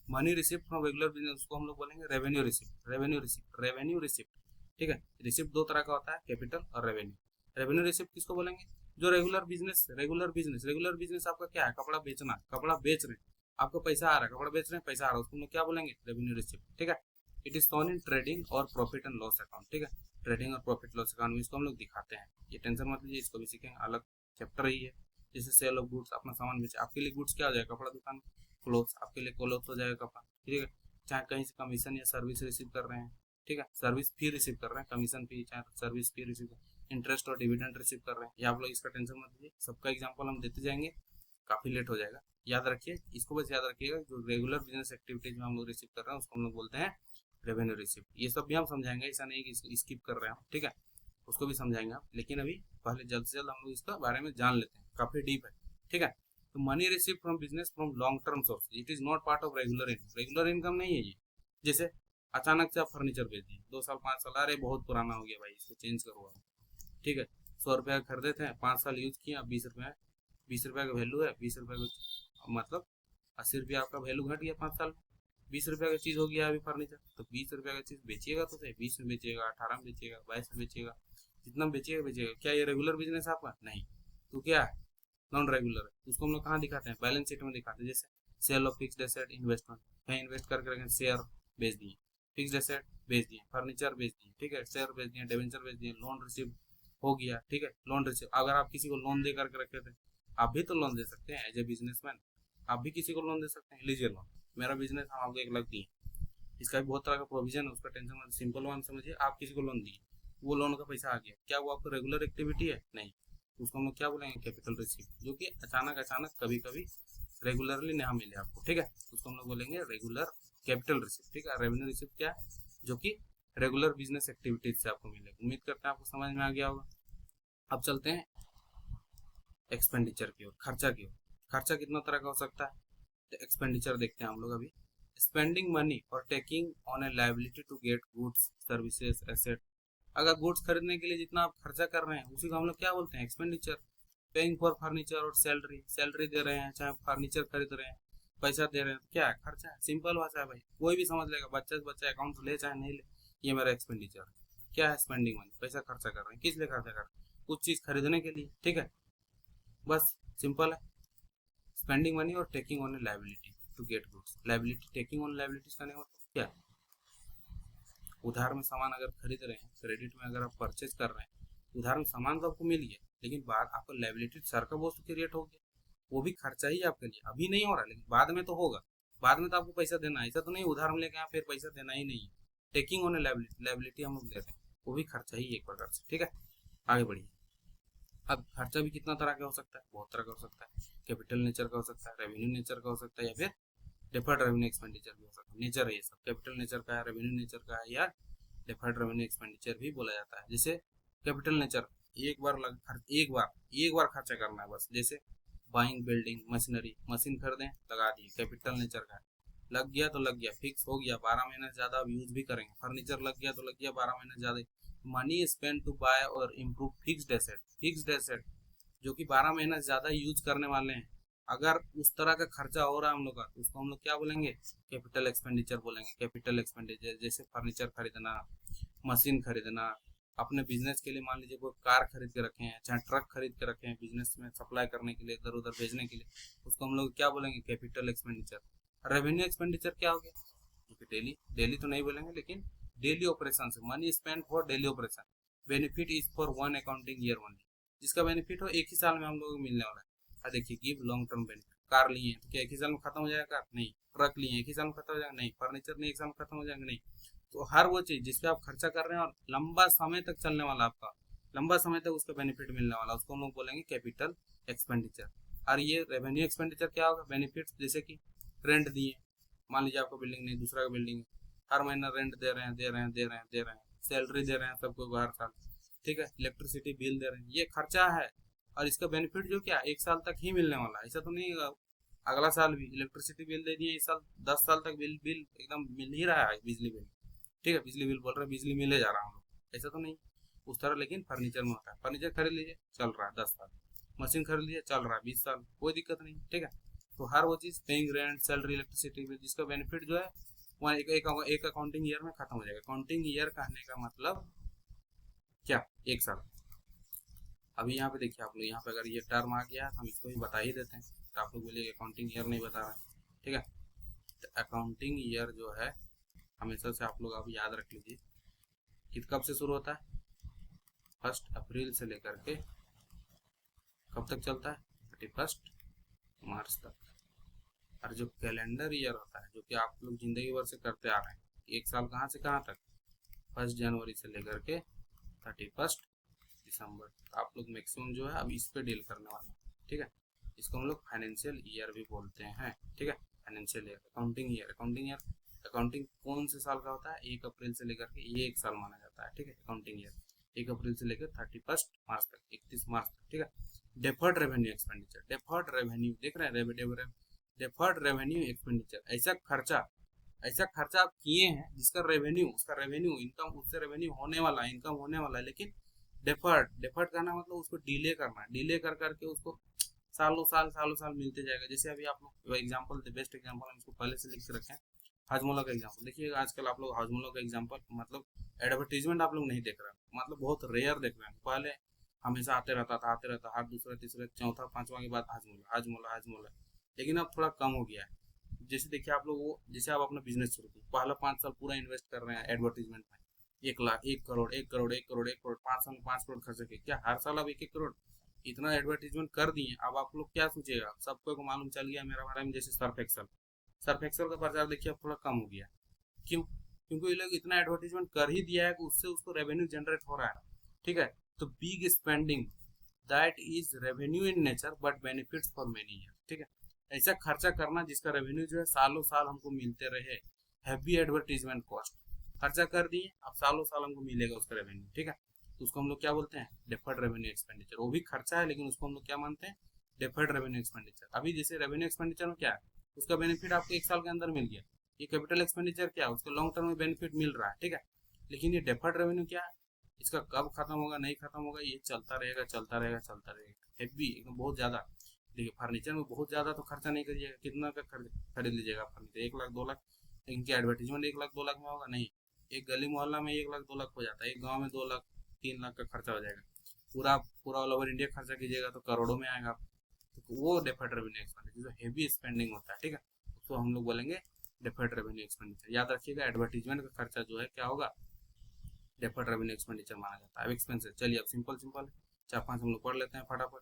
money receipt from regular business. उसको हम लोग बोलेंगे revenue receipt, revenue receipt, revenue receipt. ठीक है, रिसिप्ट दो तरह का होता है, कैपिटल और रेवेन्यू। रेवेन्यू रिसिप्ट किसको बोलेंगे, जो regular business, regular business, regular business आपका क्या है, कपड़ा बेचना, कपड़ा बेच रहे हैं, आपको पैसा आ रहा है, कपड़ा बेच रहे हैं पैसा आ रहा है, उसको हम लोग क्या बोलेंगे, रेवेन्यू रिसिप्ट। ठीक है, it is shown in trading और प्रॉफिट एंड लॉस अकाउंट। ठीक है, ट्रेडिंग और प्रॉफिट लॉस अकाउंट में इसको हम लोग दिखाते हैं, ये टेंशन मत लीजिए, इसको भी सीखेंगे, अलग चैप्टर ही है। जैसे सेल ऑफ गुड्स, अपना सामान बेचे, आपके लिए गुड्स क्या हो जाएगा, कपड़ा दुकान, क्लोथ, आपके लिए क्लोथ हो जाएगा कपड़ा। ठीक है, चाहे कहीं से कमीशन या सर्विस रिसीव कर रहे हैं, ठीक है, सर्विस फी रिसीव कर रहे हैं, कमीशन फी चाहे सर्विस फी रिसीव, इंटरेस्ट और डिविडेंड रिसीव कर रहे हैं, ये आप लोग इसका टेंशन मत लीजिए, सबका एग्जांपल हम देते जाएंगे, काफी लेट हो जाएगा। याद रखिए इसको, बस याद रखिएगा, जो रेगुलर बिजनेस एक्टिविटीज में हम लोग रिसीव कर रहे हैं उसको हम लोग बोलते हैं रेवेन्यू रिसिप्ट। ये सब भी हम समझाएंगे, ऐसा नहीं कि स्किप कर रहे हैं हम, ठीक है, उसको भी समझाएंगे आप, लेकिन अभी पहले जल्द से जल्द हम लोग इसका बारे में जान लेते हैं, काफी डीप है। ठीक है, तो money receive from business from long term source, it is not part of regular income, regular income नहीं है ये। जैसे अचानक से आप फर्नीचर बेच दिए, 2 साल 5 साल, अरे बहुत पुराना हो गया भाई, इसको चेंज करवा, ठीक है, 100 रुपया खरीदे थे, 5 साल यूज किया, 20 रुपया, 20 रुपया का वैल्यू है, 20 रुपया का मतलब 80 रुपया आपका वैल्यू घट गया 5 साल, 20 रुपया का चीज हो गया अभी फर्नीचर। तो 20 रुपया का चीज बेचिएगा तो सही, 20 में बेचिएगा, 18 में बेचिएगा, 22 में बेचिएगा, जितना बेचिएगा बेचिएगा। क्या ये रेगुलर बिजनेस आपका नहीं, तो क्या है, नॉन रेगुलर है। उसको हम लोग कहाँ दिखाते हैं, बैलेंस शीट में दिखाते हैं। जैसे sale of fixed asset, investment, कहीं इन्वेस्ट करके शेयर बेच दिए, फिक्स्ड एसेट बेच दिए, फर्नीचर बेच दिए, ठीक है, शेयर बेच दिए, डिवेंचर बेच दिए, लोन रिसीव हो गया। ठीक है, लोन रिसीव, अगर आप किसी को लोन दे करके रखे थे, आप भी तो लोन दे सकते हैं एज ए बिजनेसमैन, आप भी किसी को लोन दे सकते हैं, लीजिए लोन, मेरा बिजनेस, हम आपको 1 लाख दिए, इसका भी बहुत तरह का प्रोविजन है, उसका टेंशन मत, सिंपल वन समझिए, आप किसी को लोन दिए, वो लोन का पैसा आ गया, क्या वो आपको रेगुलर एक्टिविटी है, नहीं, उसको हम लोग क्या बोलेंगे, कैपिटल रिसीव, जो कि अचानक अचानक कभी कभी रेगुलरली नहीं मिले आपको। ठीक है, उसको हम लोग बोलेंगे रेगुलर कैपिटल रिसीव। ठीक है, रेवेन्यू रिसीव क्या है, जो कि रेगुलर बिजनेस एक्टिविटीज से आपको मिले। उम्मीद करते हैं आपको समझ में आ गया होगा। अब चलते हैं एक्सपेंडिचर की ओर, खर्चा की ओर। खर्चा कितना तरह का हो सकता है, तो एक्सपेंडिचर देखते हैं हम लोग अभी। स्पेंडिंग मनी और taking on a liability to get goods services asset, अगर गुड्स खरीदने के लिए जितना आप खर्चा कर रहे हैं उसी को हम लोग क्या बोलते हैं, एक्सपेंडिचर। पेइंग फॉर फर्नीचर और सैलरी, सैलरी दे रहे हैं, चाहे फर्नीचर खरीद रहे हैं, पैसा दे रहे हैं, तो क्या है, खर्चा है, सिंपल भाषा है भाई, कोई भी समझ लेगा, बच्चा से बच्चा अकाउंट ले चाहे नहीं ले, ये मेरा एक्सपेंडिचर है। क्या है, स्पेंडिंग मनी, पैसा खर्चा कर रहे हैं, किस लिए खर्चा कर रहे हैं, कुछ चीज खरीदने के लिए। ठीक है, बस सिंपल है, स्पेंडिंग मनी और taking on a liability to get goods. Liability, taking on liabilities का नहीं होता क्या, उधार में सामान अगर खरीद रहे हैं, क्रेडिट में अगर आप परचेज कर रहे हैं, उधार में सामान तो आपको मिल गया, लेकिन बाद आपको लायबिलिटी सर का बोझ क्रिएट हो गया, वो भी खर्चा ही आपके लिए, अभी नहीं हो रहा लेकिन बाद में तो होगा, बाद में तो आपको पैसा देना है, ऐसा तो नहीं उधार में लेके आए फिर पैसा देना ही नहीं है। Taking on a liability, liability हम लोग ले रहे हैं, वो भी खर्चा ही एक प्रकार से। ठीक है, आगे बढ़िए। अब खर्चा भी कितना तरह का हो सकता है, बहुत तरह का हो सकता है, कैपिटल नेचर का हो सकता है, रेवेन्यू नेचर का हो सकता है, या फिर डिफर्ड रेवेन्यू एक्सपेंडिचर भी हो सकता है। नेचर है ये सब, कैपिटल नेचर का है, रेवेन्यू नेचर का है, या डिफर्ड रेवेन्यू एक्सपेंडिचर भी बोला जाता है। जैसे कैपिटल नेचर, एक बार खर्चा करना है बस, जैसे बाइंग बिल्डिंग मशीनरी, मशीन खरीदें लगा दिए, कैपिटल नेचर का है, लग गया तो लग गया, फिक्स हो गया, 12 महीने से ज्यादा यूज भी करेंगे, फर्नीचर लग गया तो लग गया, 12 महीने ज्यादा। मनी स्पेंड टू बाय और improve fixed asset, fixed asset जो कि 12 महीने से ज्यादा यूज करने वाले हैं, अगर उस तरह का खर्चा हो रहा है हम लोग का, तो उसको हम लोग क्या बोलेंगे, कैपिटल एक्सपेंडिचर बोलेंगे। कैपिटल एक्सपेंडिचर जैसे फर्नीचर खरीदना, मशीन खरीदना, अपने बिजनेस के लिए मान लीजिए कोई कार खरीद के रखे हैं, चाहे ट्रक खरीद के रखे हैं बिजनेस में सप्लाई करने के लिए, इधर उधर भेजने के लिए, उसको हम लोग क्या बोलेंगे, कैपिटल एक्सपेंडिचर। रेवेन्यू एक्सपेंडिचर क्या हो गया, क्योंकि डेली डेली तो नहीं बोलेंगे, लेकिन डेली ऑपरेशन से money spend for daily operation, benefit is for one accounting year only, जिसका बेनिफिट हो एक ही साल में हम लोगों को मिलने वाला है। और देखिए give long term benefit, car लिए तो क्या एक ही साल में खत्म हो जाएगा कार? नहीं। ट्रक लिए एक ही साल में खत्म हो जाएगा? नहीं। फर्नीचर नहीं एक साल में खत्म हो जाएगा? नहीं। तो हर वो चीज जिसपे आप खर्चा कर रहे हैं और लंबा समय तक चलने वाला आपका, लंबा समय तक उसका बेनिफिट मिलने वाला, उसको हम लोग बोलेंगे कैपिटल एक्सपेंडिचर। और ये रेवेन्यू एक्सपेंडिचर क्या होगा? बेनिफिट्स जैसे कि रेंट दिए, मान लीजिए आपका बिल्डिंग नहीं दूसरा का बिल्डिंग है, हर महीना रेंट दे रहे हैं दे रहे हैं दे रहे हैं दे रहे हैं, सैलरी दे रहे हैं सबको हर साल, ठीक है, इलेक्ट्रिसिटी बिल दे रहे हैं, ये खर्चा है। और इसका बेनिफिट जो क्या एक साल तक ही मिलने वाला है, ऐसा तो नहीं अगला साल भी इलेक्ट्रिसिटी बिल दे दिए, इस साल 10 साल तक बिल बिल एकदम मिल ही रहा है बिजली बिल, ठीक है, बिजली बिल बोल रहे हैं बिजली मिले जा रहा हम लोग, ऐसा तो नहीं उस तरह। लेकिन फर्नीचर में होता है, फर्नीचर खरीद लीजिए चल रहा है 10 साल, मशीन खरीद लीजिए चल रहा है 20 साल, कोई दिक्कत नहीं, ठीक है। तो हर वो चीज paying rent salary electricity bill जिसका बेनिफिट जो है वहाँ एक अकाउंटिंग ईयर में खत्म हो जाएगा। अकाउंटिंग ईयर कहने का मतलब क्या? एक साल। अभी यहाँ पे देखिए आप लोग, यहाँ पे अगर ये टर्म आ गया हम इसको भी बता ही देते हैं, तो आप लोग बोलिए अकाउंटिंग ईयर नहीं बता रहा है, ठीक है। तो अकाउंटिंग ईयर जो है हमेशा से आप लोग अब याद रख लीजिए कि कब से शुरू होता है? 1 अप्रैल से लेकर के कब तक चलता है? 31 मार्च तक। और जो कैलेंडर ईयर होता है जो कि आप लोग जिंदगी भर से करते आ रहे हैं, एक साल कहाँ से कहाँ तक? 1 जनवरी से लेकर के 31 दिसंबर। आप लोग मैक्सिमम जो है अब इस पे डील करने वाले हैं, ठीक है। इसको हम लोग फाइनेंशियल ईयर भी बोलते हैं, ठीक है। Financial year, accounting year, accounting year, accounting कौन से साल का होता है? 1 अप्रैल से लेकर के ये एक साल माना जाता है, ठीक है। अकाउंटिंग ईयर 1 अप्रैल से लेकर 31 मार्च तक, 31 मार्च तक, ठीक है। Deferred revenue expenditure, deferred revenue देख रहे हैं, डेफर्ड रेवेन्यू एक्सपेंडिचर, ऐसा खर्चा आप किए हैं जिसका रेवेन्यू, उसका रेवेन्यू इनकम, उससे रेवेन्यू होने वाला है, इनकम होने वाला है, लेकिन डेफर्ड करना मतलब उसको डिले करना, डिले कर करके उसको सालों साल मिलते जाएगा। जैसे अभी आप लोग एग्जांपल, बेस्ट एग्जांपल हम इसको पहले से लिख के रखें, हाजमोला का एग्जांपल देखिए। आजकल आप लोग हाजमोला का एग्जांपल मतलब एडवर्टीजमेंट आप लोग नहीं देख रहे हैं, मतलब बहुत रेयर देख रहे हैं। पहले हमेशा आते रहता हर दूसरा तीसरा चौथा पांचवा के बाद हाजमोला हाजमोला हाजमोला, लेकिन अब थोड़ा कम हो गया है। जैसे देखिए आप लोग वो, जैसे आप अपना बिजनेस शुरू किए, पहला 5 साल पूरा इन्वेस्ट कर रहे हैं एडवर्टीजमेंट में, 1 लाख 1 करोड़ 1 करोड़ 1 करोड़ 1 करोड़ 5 साल में 5 करोड़ खर्च किए, क्या हर साल अब 1 1 करोड़ इतना एडवर्टीजमेंट कर दिए। अब आप लोग क्या सोचिएगा, सबको को मालूम चल गया मेरा बारे में, जैसे सर्फ एक्सल का प्रचार देखिए अब थोड़ा कम हो गया। क्यों? क्योंकि ये लोग इतना एडवर्टीजमेंट कर ही दिया है कि उससे उसको रेवेन्यू जनरेट हो रहा है, ठीक है। तो big spending that is revenue in nature but benefits for many year, ठीक है। ऐसा खर्चा करना जिसका रेवेन्यू जो है सालों साल हमको मिलते रहे, हैवी एडवर्टीजमेंट कॉस्ट, खर्चा कर दिए अब सालों साल हमको मिलेगा उसका रेवेन्यू, ठीक है। तो उसको हम लोग क्या बोलते हैं? Deferred revenue expenditure. वो भी खर्चा है लेकिन उसको हम लोग क्या मानते हैं? Deferred revenue expenditure. अभी जैसे रेवेन्यू एक्सपेंडिचर में क्या है, उसका बेनिफिट आपको एक साल के अंदर मिल गया। ये कैपिटल एक्सपेंडिचर क्या है, उसका लॉन्ग टर्म में बेनिफिट मिल रहा है, ठीक है। लेकिन ये डेफर्ड रेवेन्यू क्या है, इसका कब खत्म होगा नहीं खत्म होगा, ये चलता रहेगा चलता रहेगा चलता रहेगा, हैवी एकदम बहुत ज्यादा। देखिए फर्नीचर में बहुत ज्यादा तो खर्चा नहीं करिएगा, कितना का खरीद लीजिएगा फर्नीचर? 1 लाख 2 लाख, लेकिन क्या एडवर्टीजमेंट 1 लाख 2 लाख में होगा? नहीं। एक गली मोहल्ला में 1 लाख 2 लाख हो जाता है, एक गाँव में 2 लाख 3 लाख का खर्चा हो जाएगा। पूरा पूरा ऑल ओवर इंडिया खर्चा कीजिएगा तो करोड़ों में आएगा। तो वो डेफर्ड रेवेन्यू एक्सपेंडिचर जो हैवी स्पेंडिंग होता है, ठीक है, उसको हम लोग बोलेंगे डेफर्ड रेवेन्यू एक्सपेंडिचर। याद रखिएगा एक्सपेंडिचर का खर्चा जो है क्या होगा? डेफर्ड रेवेन्यू एक्सपेंडिचर माना जाता है। अब एक्सपेंसेस, चलिए अब सिंपल 4-5 हम लोग पढ़ लेते हैं फटाफट।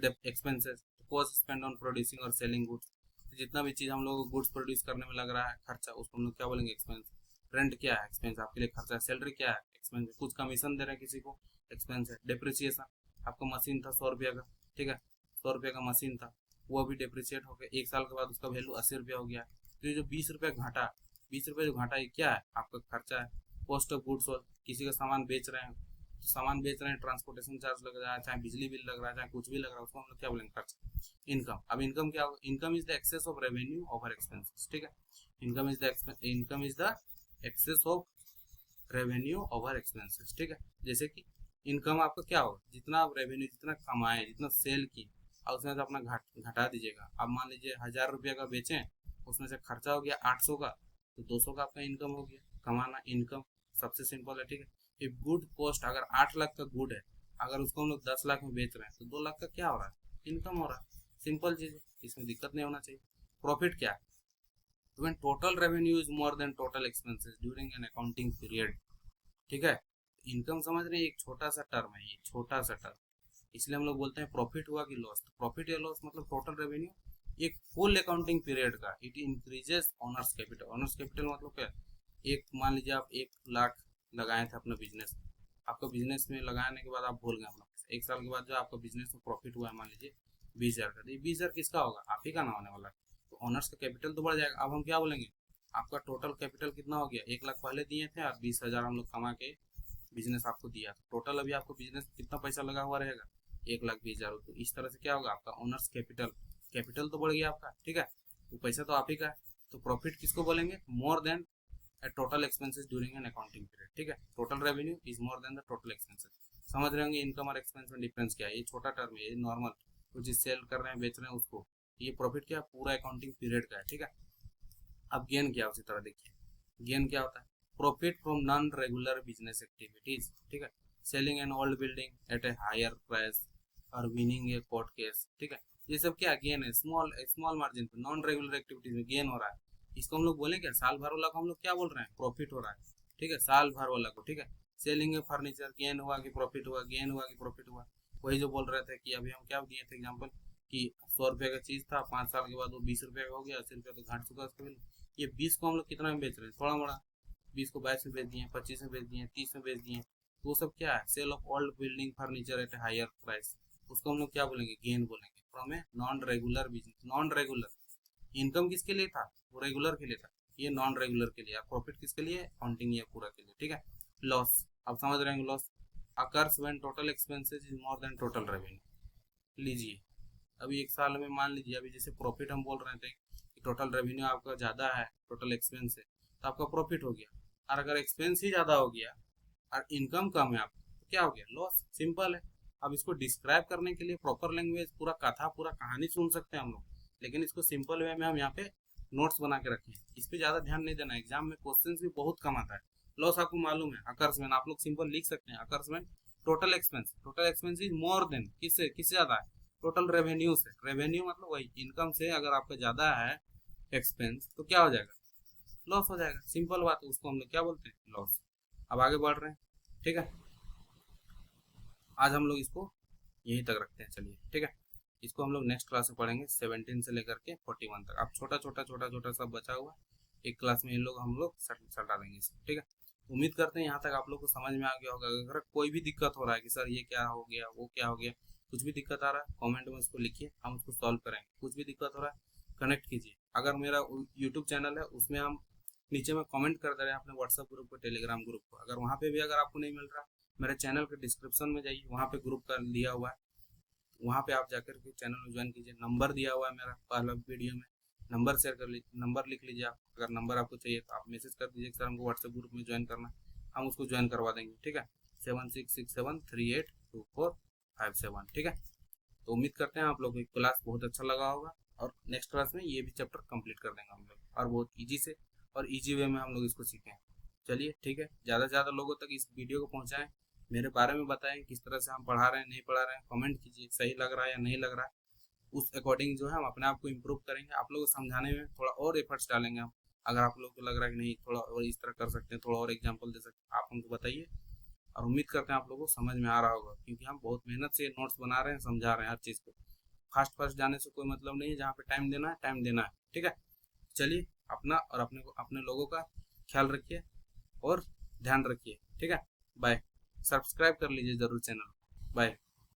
तो expenses, cost spend on producing और सेलिंग गुड्स, जितना भी चीज हम लोग गुड्स प्रोड्यूस करने में लग रहा है खर्चा, उसको हम लोग क्या बोलेंगे? एक्सपेंस। रेंट क्या है? एक्सपेंस, आपके लिए खर्चा है। सैलरी क्या है? एक्सपेंस। कुछ कमीशन दे रहे हैं किसी को, एक्सपेंस है। डिप्रिसिएशन, आपका मशीन था 100 रुपया का, ठीक है, 100 रुपया का मशीन था, वो अभी डिप्रिशिएट हो गया, एक साल के बाद उसका वैल्यू 80 रुपया हो गया। तो ये जो 20 रुपया घाटा, 20 रुपया जो घाटा, ये क्या है? आपका खर्चा है। कॉस्ट ऑफ गुड्स, किसी का सामान बेच रहे हैं तो सामान बेच रहे हैं, ट्रांसपोर्टेशन चार्ज लग रहा है, चाहे बिजली बिल लग रहा है, चाहे कुछ भी लग रहा है, उसको हम लोग क्या बोलेंगे? खर्चा। इनकम, अब इनकम क्या होगा? Income is the excess of revenue over expenses, ठीक है। Income is the excess of revenue over expenses, ठीक है। जैसे कि इनकम आपका क्या होगा? जितना आप रेवेन्यू जितना कमाए, जितना सेल किए, और उसमें से अपना घटा दीजिएगा। अब मान लीजिए 1000 रुपया का बेचें, उसमें से खर्चा हो गया 800 का, तो 200 का आपका इनकम हो गया। कमाना इनकम सबसे सिंपल है, ठीक है। इफ गुड कॉस्ट, अगर 8 लाख का गुड है, अगर उसको हम लोग 10 लाख में बेच रहे हैं तो 2 लाख का क्या हो रहा है? इनकम हो रहा है। सिंपल चीज है, इसमें दिक्कत नहीं होना चाहिए। प्रॉफिट क्या है? when total revenue is more than total expenses during an accounting period, ठीक है। इनकम समझ रहे हैं, एक छोटा सा टर्म है, ये छोटा सा टर्म, इसलिए हम लोग बोलते हैं प्रॉफिट हुआ कि लॉस। तो प्रॉफिट या लॉस मतलब टोटल रेवेन्यू एक फुल अकाउंटिंग पीरियड का, it increases honours capital. Honours capital मतलब क्या, एक मान लीजिए आप 1 लाख लगाए थे अपने बिजनेस में, आपका बिजनेस में लगाने के बाद आप भूल गए अपना पैसा, 1 साल के बाद जो आपका बिजनेस में प्रॉफिट हुआ है मान लीजिए 20,000 का, तो ये 20,000 किसका होगा, आप ही का ना होने वाला है। तो ऑनर्स का कैपिटल तो बढ़ जाएगा। अब हम क्या बोलेंगे, आपका टोटल कैपिटल कितना हो गया, 1 लाख पहले दिए थे और 20,000 हम लोग कमा के बिजनेस आपको दिया, टोटल अभी आपको बिजनेस कितना पैसा लगा हुआ रहेगा, 1,20,000। तो इस तरह से क्या होगा, आपका ओनर्स कैपिटल, कैपिटल तो बढ़ गया आपका, ठीक है, वो पैसा तो आप ही का है। तो प्रॉफिट किसको बोलेंगे, more than total expenses during an accounting period, ठीक है। Total revenue is more then the total expenses. समझ रहे होंगे इनकम और एक्सपेंस में डिफरेंस क्या है। ये छोटा टर्म है, ये नॉर्मल कुछ सेल कर रहे हैं बेच रहे हैं उसको, ये प्रॉफिट क्या पूरा अकाउंटिंग पीरियड का है, ठीक है। अब गेन क्या, उसी तरह देखिए गेन क्या होता है, profit from non regular business activities, ठीक है, selling an old building at a higher price और विनिंग ए कोर्ट केस, ठीक है। ये सब क्या गेन है, स्मॉल स्मॉल मार्जिन पे नॉन रेगुलर एक्टिविटीज में गेन हो रहा है, इसको हम लोग बोले क्या, साल भर वाला को हम लोग क्या बोल रहे हैं, प्रॉफिट हो रहा है, ठीक है, साल भर वाला को, ठीक है। सेलिंग ए फर्नीचर, गेन हुआ कि प्रॉफिट हुआ, गेन हुआ कि प्रॉफिट हुआ। वही जो बोल रहे थे कि अभी हम क्या दिए थे एग्जाम्पल, कि 100 रुपये का चीज था, 5 साल के बाद वो 20 रुपये का हो गया, 80 रुपये तो घाट चुका उसका। ये 20 को हम लोग कितना में बेच रहे हैं, थोड़ा मोड़ा 20 को 22 में बेच दिए, 25 में बेच दिए, 30 में बेच दिए, तो वो सब क्या है, sale of old building furniture at higher price, उसको हम लोग क्या बोलेंगे, गेन बोलेंगे from a non regular business. Non regular income किसके लिए था, वो रेगुलर के लिए था, ये नॉन रेगुलर के लिए। प्रॉफिट किसके लिए, अकाउंटिंग ये पूरा के लिए, ठीक है। लॉस, अब समझ रहे हैं, loss occurs when total expenses is more then total revenue. लीजिए अभी 1 साल में मान लीजिए, अभी जैसे प्रॉफिट हम बोल रहे थे कि टोटल रेवेन्यू आपका ज़्यादा है टोटल एक्सपेंस है, तो आपका प्रॉफिट हो गया। और अगर एक्सपेंस ही ज़्यादा हो गया और इनकम कम है आपका, तो क्या हो गया, लॉस। सिंपल है। अब इसको डिस्क्राइब करने के लिए प्रॉपर लैंग्वेज, पूरा कथा पूरा कहानी सुन सकते हैं हम लोग, लेकिन इसको सिंपल वे में हम यहाँ पे नोट्स बना के रखे हैं, इस पर ज़्यादा ध्यान नहीं देना। एग्जाम में क्वेश्चन भी बहुत कम आता है। लॉस आपको मालूम है, अकर्समेंट आप लोग सिंपल लिख सकते हैं, अकर्समेंट total expense, total expense is more than, किससे ज़्यादा है, टोटल रेवेन्यू से। रेवेन्यू मतलब वही इनकम से, अगर आपका ज़्यादा है एक्सपेंस तो क्या हो जाएगा, लॉस हो जाएगा। सिंपल बात है, उसको हम लोग क्या बोलते हैं, लॉस। अब आगे बढ़ रहे हैं, ठीक है। आज हम लोग इसको यहीं तक रखते हैं, चलिए ठीक है। इसको हम लोग नेक्स्ट क्लास में पढ़ेंगे 17 से लेकर के 41 तक। अब छोटा छोटा सब बचा हुआ एक क्लास में इन लोग हम लोग सटा देंगे इसको, ठीक है। उम्मीद करते हैं यहाँ तक आप लोग को समझ में आ गया होगा। अगर कोई भी दिक्कत हो रहा है कि सर ये क्या हो गया, वो क्या हो गया, कुछ भी दिक्कत आ रहा है कमेंट में उसको लिखिए, हम उसको सॉल्व करेंगे। कुछ भी दिक्कत हो रहा है कनेक्ट कीजिए। अगर मेरा यूट्यूब चैनल है उसमें हम नीचे में कमेंट कर दे रहे हैं अपने व्हाट्सएप ग्रुप को, टेलीग्राम ग्रुप को, अगर वहाँ पे भी अगर आपको नहीं मिल रहा, मेरे चैनल के डिस्क्रिप्शन में जाइए, वहाँ पे ग्रुप का दिया हुआ है, वहाँ पे आप जाकर के चैनल में ज्वाइन कीजिए। नंबर दिया हुआ है मेरा पहला वीडियो में, नंबर शेयर कर लीजिए, नंबर लिख लीजिए आप। अगर नंबर आपको चाहिए तो आप मैसेज कर दीजिए सर हमको व्हाट्सएप ग्रुप में ज्वाइन करना, हम उसको ज्वाइन करवा देंगे, ठीक है। 7667382457, ठीक है। तो उम्मीद करते हैं आप लोगों को क्लास बहुत अच्छा लगा होगा, और नेक्स्ट क्लास में ये भी चैप्टर कंप्लीट कर देंगे हम लोग, और बहुत ईजी से और ईजी वे में हम लोग इसको सीखें। चलिए ठीक है, ज़्यादा से ज़्यादा लोगों तक इस वीडियो को पहुँचाएँ, मेरे बारे में बताएं किस तरह से हम पढ़ा रहे हैं, नहीं पढ़ा रहे हैं, कमेंट कीजिए, सही लग रहा है या नहीं लग रहा है। उस अकॉर्डिंग जो है हम अपने आप को इम्प्रूव करेंगे। आप लोगों को समझाने में थोड़ा और एफर्ट्स डालेंगे हम। अगर आप लोगों को लग रहा है कि नहीं थोड़ा और इस तरह कर सकते हैं, थोड़ा और एग्जाम्पल दे सकते हैं, आप हमको बताइए। और उम्मीद करते हैं आप लोगों को समझ में आ रहा होगा, क्योंकि हम बहुत मेहनत से नोट्स बना रहे हैं, समझा रहे हैं हर चीज़ को। फास्ट जाने से कोई मतलब नहीं है, जहाँ पे टाइम देना है टाइम देना है, ठीक है। चलिए अपना और अपने लोगों का ख्याल रखिए और ध्यान रखिए, ठीक है। बाय। सब्सक्राइब कर लीजिए जरूर चैनल। बाय।